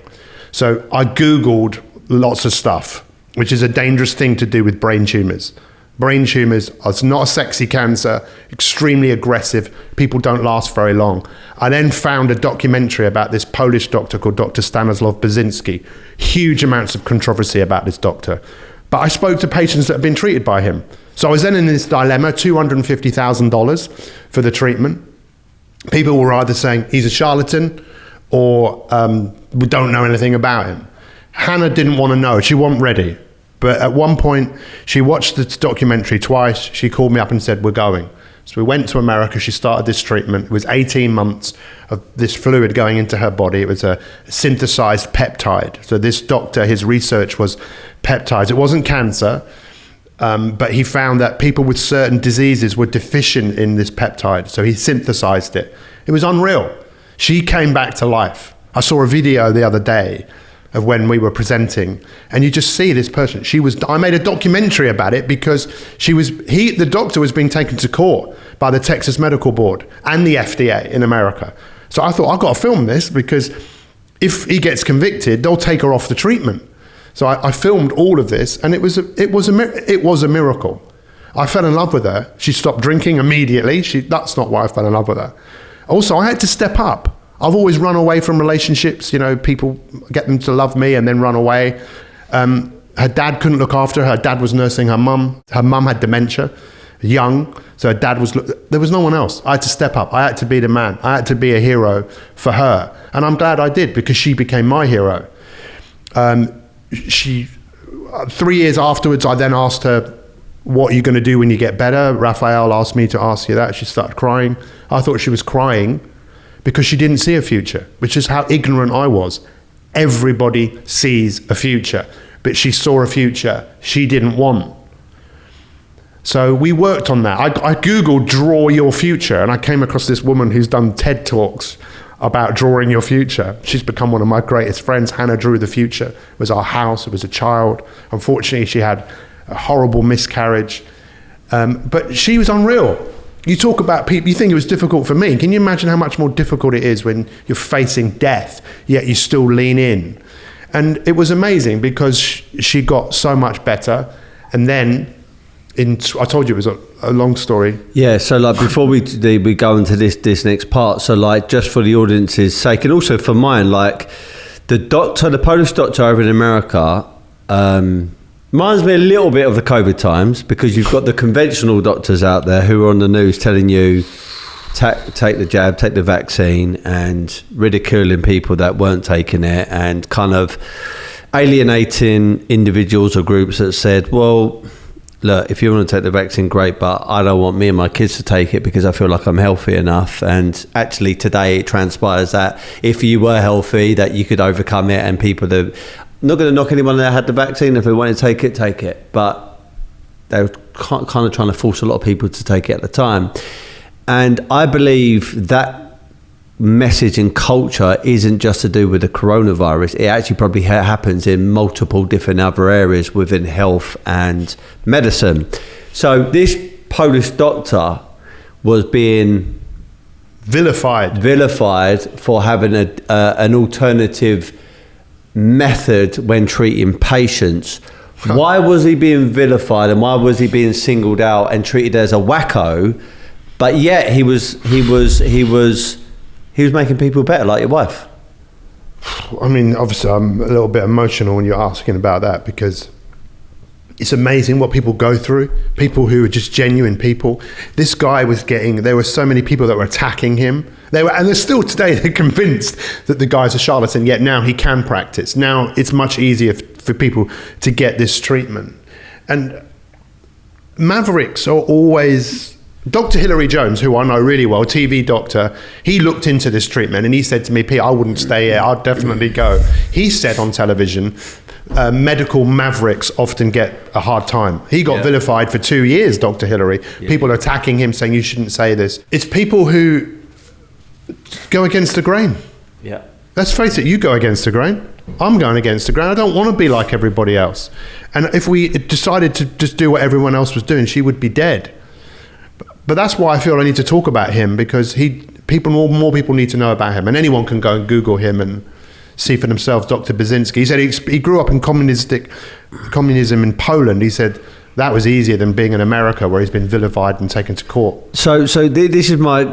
S2: So I Googled lots of stuff, which is a dangerous thing to do with brain tumors. Brain tumors are not a sexy cancer, extremely aggressive. People don't last very long. I then found a documentary about this Polish doctor called Dr. Stanislaw Brzezinski. Huge amounts of controversy about this doctor. But I spoke to patients that have been treated by him. So I was then in this dilemma, $250,000 for the treatment. People were either saying he's a charlatan or we don't know anything about him. Hannah didn't want to know. She wasn't ready. But at one point, she watched the documentary twice. She called me up and said, we're going. So we went to America. She started this treatment. It was 18 months of this fluid going into her body. It was a synthesized peptide. So this doctor, his research was peptides. It wasn't cancer, but he found that people with certain diseases were deficient in this peptide. So he synthesized it. It was unreal. She came back to life. I saw a video the other day of when we were presenting, and you just see this person. I made a documentary about it because the doctor was being taken to court by the Texas Medical Board and the FDA in America. So I thought, I've got to film this because if he gets convicted, they'll take her off the treatment. So I filmed all of this, and it was a miracle. I fell in love with her. She stopped drinking immediately. That's not why I fell in love with her. Also, I had to step up. I've always run away from relationships. People get them to love me and then run away. Her dad couldn't look after her. Her dad was nursing her mum. Her mum had dementia, young. So her dad there was no one else. I had to step up. I had to be the man. I had to be a hero for her. And I'm glad I did, because she became my hero. 3 years afterwards, I then asked her, what are you going to do when you get better? Raphael asked me to ask you that. She started crying. I thought she was crying because she didn't see a future, which is how ignorant I was. Everybody sees a future, but she saw a future she didn't want. So we worked on that. I Googled draw your future, and I came across this woman who's done TED Talks about drawing your future. She's become one of my greatest friends. Hannah drew the future. It was our house, it was a child. Unfortunately, she had a horrible miscarriage, but she was unreal. You talk about people, you think it was difficult for me. Can you imagine how much more difficult it is when you're facing death, yet you still lean in? And it was amazing because she got so much better. And then, I told you it was a long story.
S3: Yeah, so before we go into this next part, so just for the audience's sake, and also for mine, the Polish doctor over in America, reminds me a little bit of the COVID times, because you've got the conventional doctors out there who are on the news telling you take the jab, take the vaccine, and ridiculing people that weren't taking it, and kind of alienating individuals or groups that said, well, look, if you want to take the vaccine, great, but I don't want me and my kids to take it because I feel like I'm healthy enough. And actually today it transpires that if you were healthy, that you could overcome it, and people that... Not going to knock anyone that had the vaccine. If they wanted to take it. But they were kind of trying to force a lot of people to take it at the time. And I believe that message and culture isn't just to do with the coronavirus. It actually probably happens in multiple different other areas within health and medicine. So this Polish doctor was being vilified for having an alternative method when treating patients. Why was he being vilified, and why was he being singled out and treated as a wacko? But yet he was making people better, like your wife.
S2: I mean, obviously I'm a little bit emotional when you're asking about that, because it's amazing what people go through. People who are just genuine people. This guy there were so many people that were attacking him. And they're still today, they're convinced that the guy's a charlatan, yet now he can practice. Now it's much easier for people to get this treatment. And mavericks are always... Dr. Hilary Jones, who I know really well, TV doctor, he looked into this treatment and he said to me, Pete, I wouldn't stay here, I'd definitely go. He said on television, medical mavericks often get a hard time. He got vilified for 2 years, Dr. Hilary. Yeah. People attacking him, saying you shouldn't say this. It's people who go against the grain.
S3: Yeah.
S2: Let's face it, you go against the grain. I'm going against the grain. I don't want to be like everybody else. And if we decided to just do what everyone else was doing, she would be dead. But that's why I feel I need to talk about him, because more people need to know about him. And anyone can go and Google him and see for themselves Dr. Brzezinski. He said he grew up in communism in Poland. He said that was easier than being in America, where he's been vilified and taken to court.
S3: So this is I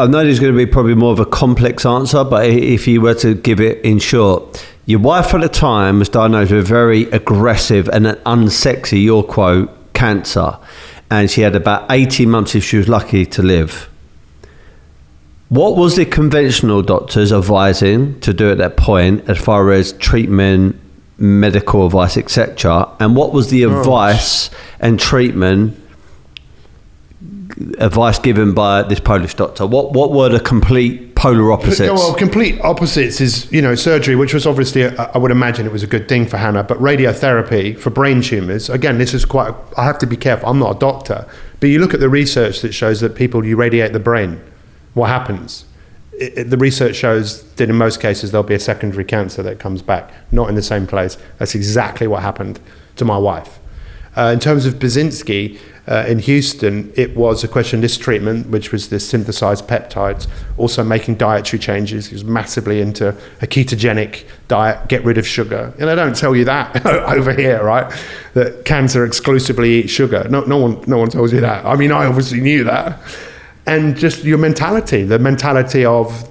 S3: know there's going to be probably more of a complex answer, but if you were to give it in short, your wife at the time was diagnosed with very aggressive and an unsexy, your quote, cancer, and she had about 18 months if she was lucky to live. What was the conventional doctors advising to do at that point as far as treatment, medical advice, etc.? And what was the advice and treatment advice given by this Polish doctor? What were the complete polar opposites?
S2: Well, complete opposites is, surgery, which was obviously, I would imagine it was a good thing for Hannah, but radiotherapy for brain tumours, again, this is I have to be careful, I'm not a doctor, but you look at the research that shows that you radiate the brain, what happens? The research shows that in most cases there'll be a secondary cancer that comes back, not in the same place. That's exactly what happened to my wife. In terms of Brzezinski, in Houston, it was a question of this treatment, which was the synthesized peptides, also making dietary changes. He was massively into a ketogenic diet, get rid of sugar. And I don't tell you that over here, right? That cancer exclusively eats sugar. No one tells you that. I mean, I obviously knew that. And just your mentality, the mentality of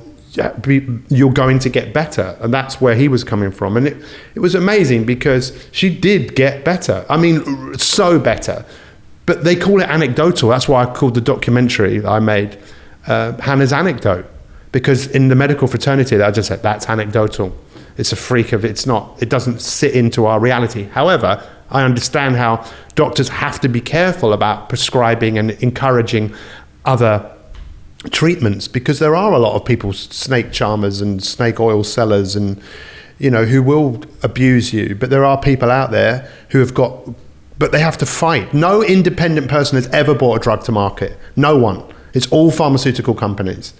S2: you're going to get better. And that's where he was coming from. And it was amazing because she did get better. I mean, so better. But they call it anecdotal. That's why I called the documentary that I made Hannah's Anecdote. Because in the medical fraternity, I just said, that's anecdotal. It's a freak of, it doesn't sit into our reality. However, I understand how doctors have to be careful about prescribing and encouraging other treatments, because there are a lot of people, snake charmers and snake oil sellers, and who will abuse you. But there are people out there who have but they have to fight. No independent person has ever brought a drug to market. No one. It's all pharmaceutical companies.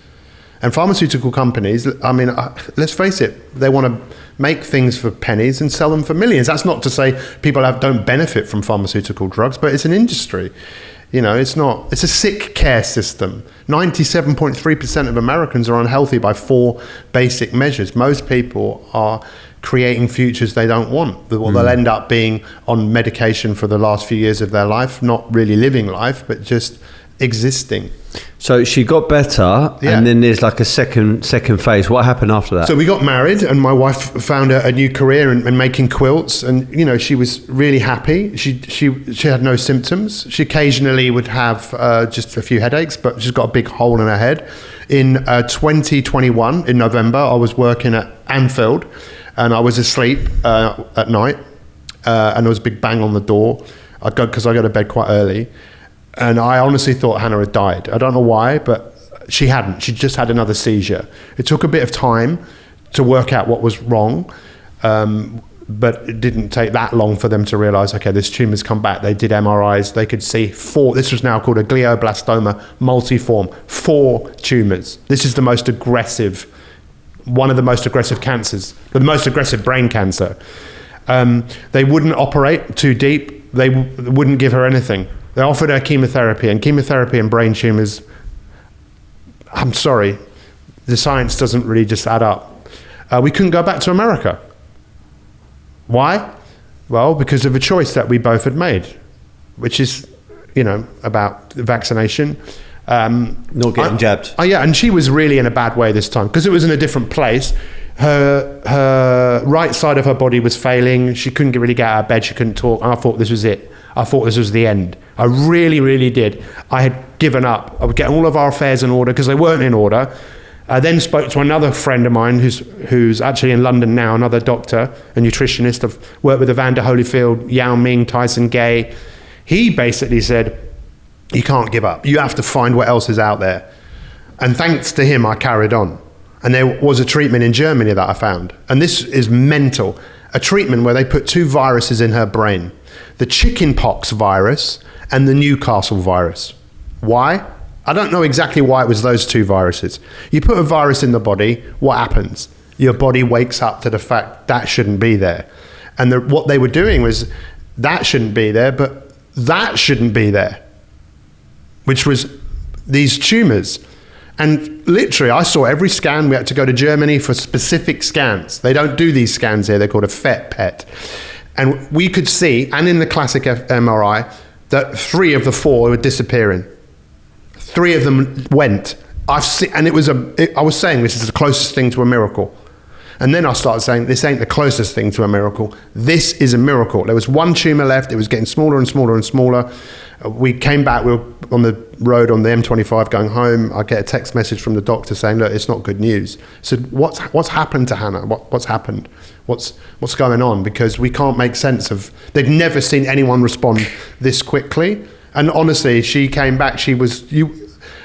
S2: And pharmaceutical companies, I mean, let's face it, they want to make things for pennies and sell them for millions. That's not to say people don't benefit from pharmaceutical drugs, but it's an industry. It's a sick care system. 97.3% of Americans are unhealthy by 4 basic measures. Most people are creating futures they don't want. They'll end up being on medication for the last few years of their life, not really living life, but just existing.
S3: So she got better, and then there's like a second phase. What happened after that?
S2: So we got married, and my wife found a new career in making quilts, and she was really happy. She had no symptoms. She occasionally would have just a few headaches, but she's got a big hole in her head. In 2021, in November, I was working at Anfield, and I was asleep at night, and there was a big bang on the door. Because I go to bed quite early. And I honestly thought Hannah had died. I don't know why, but she hadn't. She just had another seizure. It took a bit of time to work out what was wrong, but it didn't take that long for them to realize, okay, this tumor's come back. They did MRIs. They could see 4. This was now called a glioblastoma multiforme. 4 tumors. This is the most aggressive, one of the most aggressive cancers, the most aggressive brain cancer. They wouldn't operate too deep. They wouldn't give her anything. They offered her chemotherapy and brain tumours. I'm sorry, the science doesn't really just add up. We couldn't go back to America. Why? Well, because of a choice that we both had made, which is, about vaccination.
S3: Not getting jabbed.
S2: Yeah, and she was really in a bad way this time because it was in a different place. Her right side of her body was failing. She couldn't really get out of bed. She couldn't talk. And I thought this was it. I thought this was the end. I really, really did. I had given up. I was getting all of our affairs in order because they weren't in order. I then spoke to another friend of mine who's actually in London now, another doctor, a nutritionist. I've worked with Evander Holyfield, Yao Ming, Tyson Gay. He basically said, you can't give up. You have to find what else is out there. And thanks to him, I carried on. And there was a treatment in Germany that I found. And this is mental. A treatment where they put 2 viruses in her brain. The chickenpox virus and the Newcastle virus. Why? I don't know exactly why it was those 2 viruses. You put a virus in the body, what happens? your body wakes up to the fact that shouldn't be there. And what they were doing was, that shouldn't be there, but that shouldn't be there, which was these tumors. And literally, I saw every scan. We had to go to Germany for specific scans. They don't do these scans here. They're called a PET. And we could see, and in the classic MRI, that 3 of the 4 were disappearing. 3 of them went. I've seen, and I was saying this is the closest thing to a miracle. And then I started saying, this ain't the closest thing to a miracle. This is a miracle. There was 1 tumor left. It was getting smaller and smaller and smaller. We came back. We were on the road on the M25 going home. I get a text message from the doctor saying, look, it's not good news. I said, what's happened to Hannah? What's happened? What's going on? Because we can't make sense of, they'd never seen anyone respond this quickly. And honestly, she came back.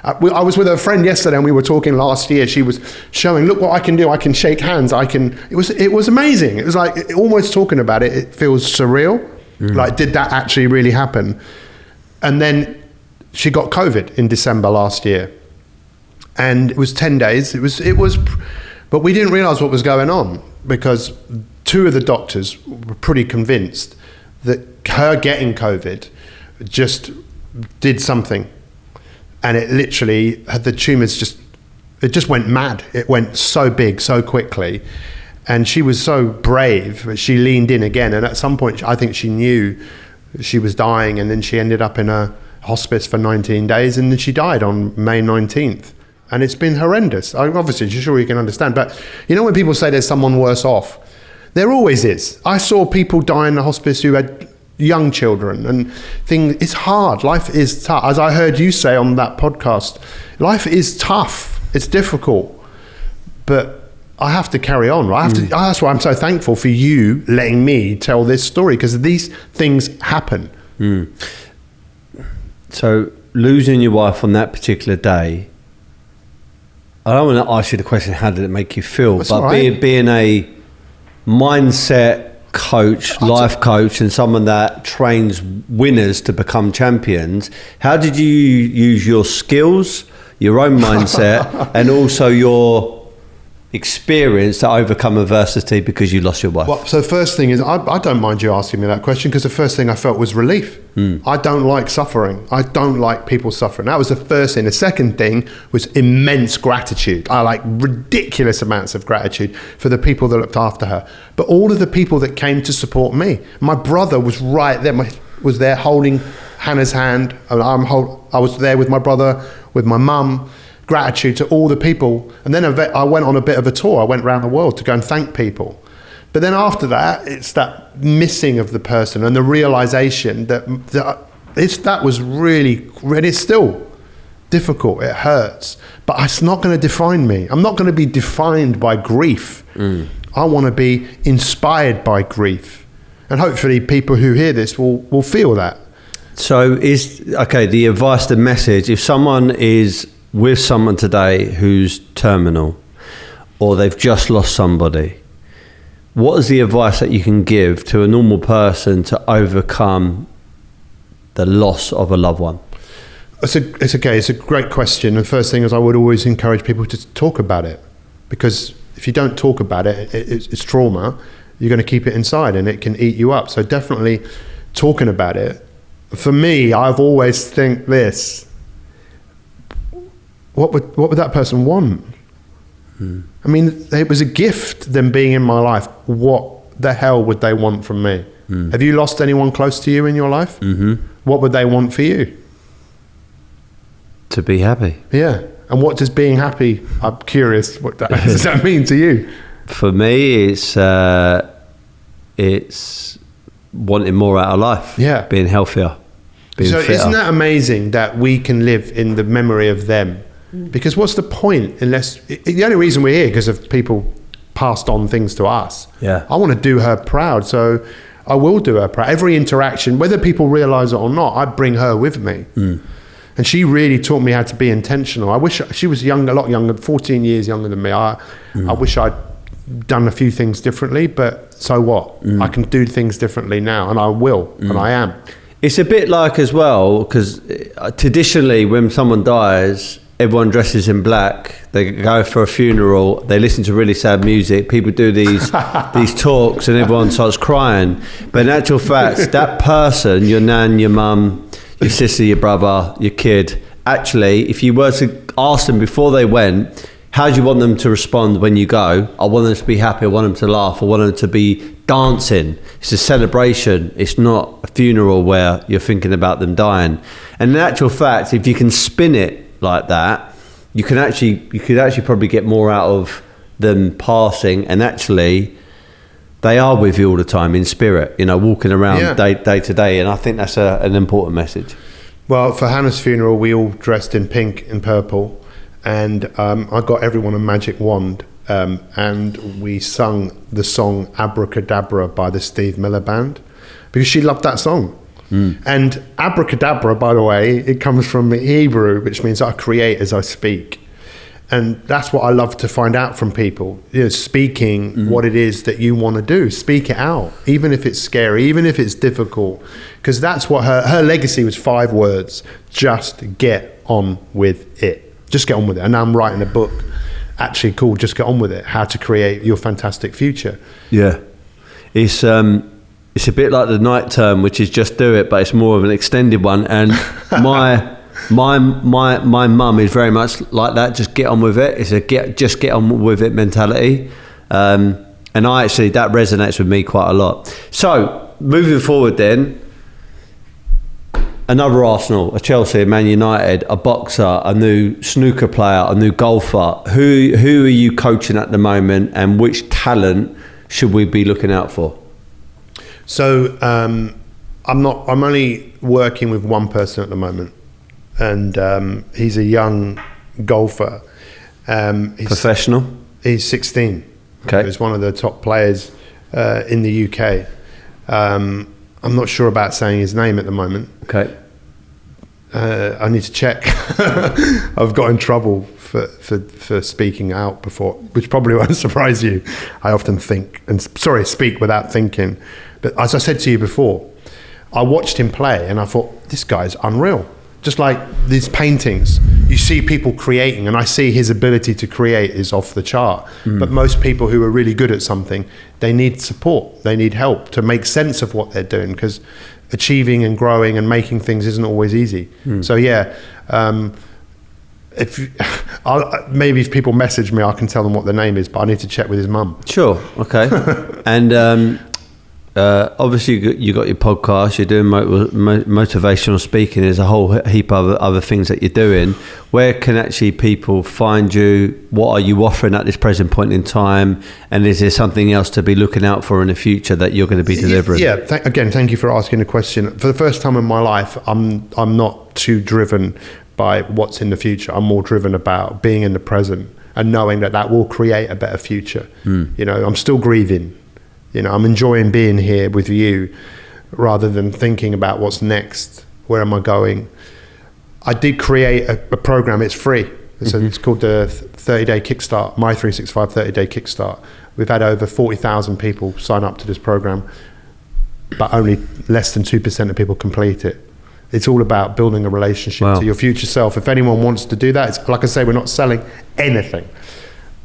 S2: I was with a friend yesterday and we were talking last year. She was showing, look what I can do. I can shake hands. It was amazing. It was like, almost talking about it, it feels surreal. Like, did that actually really happen? And then she got COVID in December last year. And it was 10 days. But we didn't realize what was going on, because 2 of the doctors were pretty convinced that her getting COVID just did something. And it literally had the tumors it just went mad. It went so big so quickly. And she was so brave, but she leaned in again. And at some point, I think she knew she was dying. And then she ended up in a hospice for 19 days. And then she died on May 19th. And it's been horrendous. Obviously, I'm sure you can understand. But you know when people say there's someone worse off? There always is. I saw people die in the hospice who had young children and things. It's hard. Life is tough. As I heard you say on that podcast, life is tough. It's difficult, but I have to carry on. Right? That's why I'm so thankful for you letting me tell this story, because these things happen.
S3: So losing your wife on that particular day, I don't want to ask you the question, how did it make you feel?
S2: That's
S3: but
S2: right.
S3: being a mindset coach, life coach, and someone that trains winners to become champions, how did you use your skills, your own mindset, and also your experience to overcome adversity because you lost your wife?
S2: Well, so the first thing is, I don't mind you asking me that question, because the first thing I felt was relief. I don't like suffering. I don't like people suffering. That was the first thing. The second thing was immense gratitude. I like ridiculous amounts of gratitude for the people that looked after her, but all of the people that came to support me. My brother was right there, was there holding Hannah's hand. I was there with my brother, with my mum. Gratitude to all the people. And then I went on a bit of a tour. I went around the world to go and thank people. But then after that, it's that missing of the person and the realization that was really, it's still difficult. It hurts, but it's not going to define me. I'm not going to be defined by grief. I want to be inspired by grief. And hopefully people who hear this will feel that.
S3: So the advice, the message, if someone is with someone today who's terminal, or they've just lost somebody, what is the advice that you can give to a normal person to overcome the loss of a loved one?
S2: It's a great question. The first thing is, I would always encourage people to talk about it, because if you don't talk about it, it's trauma. You're going to keep it inside and it can eat you up. So definitely talking about it. For me, I've always think this: what would that person want? I mean, it was a gift, them being in my life. What the hell would they want from me? Have you lost anyone close to you in your life? What would they want for you?
S3: To be happy.
S2: Yeah. And what does being happy, I'm curious, what does that mean to you?
S3: For me, it's wanting more out of life.
S2: Yeah.
S3: Being healthier. Being
S2: so
S3: fitter.
S2: Isn't that amazing that we can live in the memory of them? Because what's the point unless... The only reason we're here because of people passed on things to us.
S3: Yeah.
S2: I want to do her proud, so I will do her proud. Every interaction, whether people realise it or not, I bring her with me. And she really taught me how to be intentional. I wish she was young, a lot younger, 14 years younger than me. I wish I'd done a few things differently, but so what? I can do things differently now, and I will, and I am.
S3: It's a bit like as well, because traditionally when someone dies, everyone dresses in black they go for a funeral, they listen to really sad music, people do these talks and everyone starts crying. But in actual fact, that person, your nan, your mum, your sister, your brother, your kid, actually, if you were to ask them before they went, how do you want them to respond when you go? I want them to be happy, I want them to laugh, I want them to be dancing. It's a celebration. It's not a funeral where you're thinking about them dying. And in actual fact, if you can spin it like that, you could actually probably get more out of them passing, and actually they are with you all the time in spirit, walking around day to day. And I think that's an important message.
S2: Well, for Hannah's funeral, we all dressed in pink and purple, and I got everyone a magic wand, and we sung the song Abracadabra by the Steve Miller Band, because she loved that song. And abracadabra, by the way, it comes from Hebrew, which means I create as I speak. And that's what I love to find out from people, speaking what it is that you want to do. Speak it out, even if it's scary, even if it's difficult, because that's what her legacy was 5 words: just get on with it. Just get on with it. And now I'm writing a book actually called Just Get On With It, How to Create Your Fantastic Future.
S3: Yeah. It's a bit like the night term, which is just do it, but it's more of an extended one. And my mum is very much like that. Just get on with it. It's a just get on with it mentality. And that resonates with me quite a lot. So moving forward then, another Arsenal, a Chelsea, a Man United, a boxer, a new snooker player, a new golfer. Who are you coaching at the moment, and which talent should we be looking out for?
S2: So I'm only working with one person at the moment, and he's a young golfer. He's
S3: professional?
S2: He's 16.
S3: Okay.
S2: He's one of the top players in the UK. I'm not sure about saying his name at the moment.
S3: Okay.
S2: I need to check. I've got in trouble for speaking out before, which probably won't surprise you. I often speak without thinking. But as I said to you before, I watched him play and I thought, this guy's unreal. Just like these paintings, you see people creating, and I see his ability to create is off the chart. But most people who are really good at something, they need support, they need help to make sense of what they're doing, because achieving and growing and making things isn't always easy. So maybe if people message me, I can tell them what the name is, but I need to check with his mum.
S3: Sure, okay. And obviously you got your podcast, you're doing motivational speaking, there's a whole heap of other things that you're doing. Where can actually people find you? What are you offering at this present point in time, and is there something else to be looking out for in the future that you're going to be delivering?
S2: Thank you for asking the question. For the first time in my life, I'm not too driven by what's in the future. I'm more driven about being in the present and knowing that will create a better future. I'm still grieving. I'm enjoying being here with you rather than thinking about what's next. Where am I going? I did create a program. It's free. It's called the 30-day Kickstart, My 365 30-day Kickstart. We've had over 40,000 people sign up to this program, but only less than 2% of people complete it. It's all about building a relationship to your future self. If anyone wants to do that, it's like I say, we're not selling anything.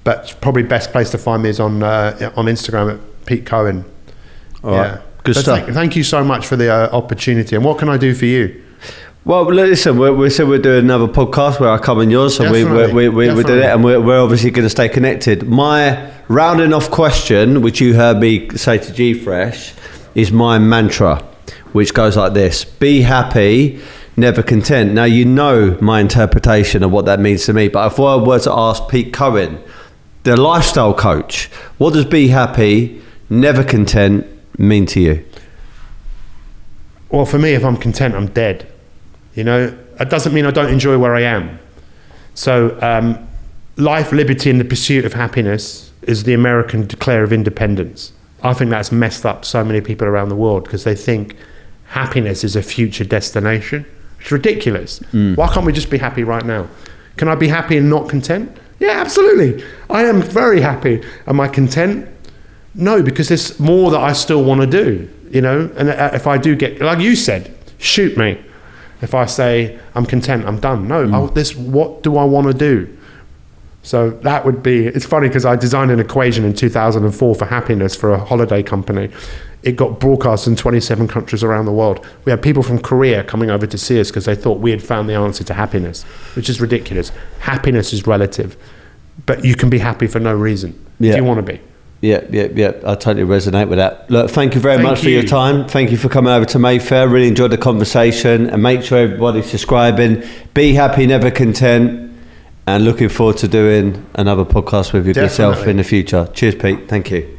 S2: But probably best place to find me is on Instagram at Pete Cohen.
S3: All right. Good stuff.
S2: Thank you so much for the opportunity. And what can I do for you?
S3: Well, listen, we said we'd do another podcast where I come on yours, so we do it, and we're obviously going to stay connected. My rounding off question, which you heard me say to G-Fresh, is my mantra, which goes like this: be happy, never content. Now, you know my interpretation of what that means to me, but if I were to ask Pete Cohen, the lifestyle coach, what does be happy, never content mean to you?
S2: Well, for me, if I'm content, I'm dead. It doesn't mean I don't enjoy where I am. So life, liberty, and the pursuit of happiness is the American Declaration of Independence. I think that's messed up so many people around the world because they think happiness is a future destination. It's ridiculous. Why can't we just be happy right now? Can I be happy and not content? Yeah, absolutely. I am very happy. Am I content? No, because there's more that I still want to do, And if I do get, like you said, shoot me. If I say I'm content, I'm done. No, what do I want to do? So that would be, it's funny because I designed an equation in 2004 for happiness for a holiday company. It got broadcast in 27 countries around the world. We had people from Korea coming over to see us because they thought we had found the answer to happiness, which is ridiculous. Happiness is relative, but you can be happy for no reason if you want to be.
S3: Yeah. I totally resonate with that. Look, thank you very much for your time. Thank you for coming over to Mayfair. Really enjoyed the conversation, and make sure everybody's subscribing. Be happy, never content. And looking forward to doing another podcast with yourself in the future. Cheers, Pete. Thank you.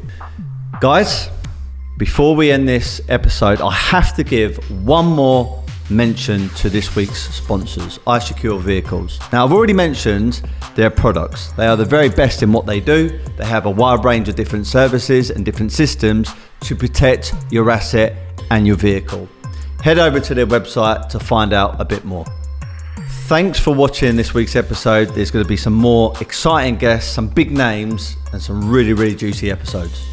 S1: Guys, before we end this episode, I have to give one more mention to this week's sponsors, iSecure Vehicles. Now, I've already mentioned their products. They are the very best in what they do. They have a wide range of different services and different systems to protect your asset and your vehicle. Head over to their website to find out a bit more. Thanks for watching this week's episode. There's going to be some more exciting guests, some big names, and some really, really juicy episodes.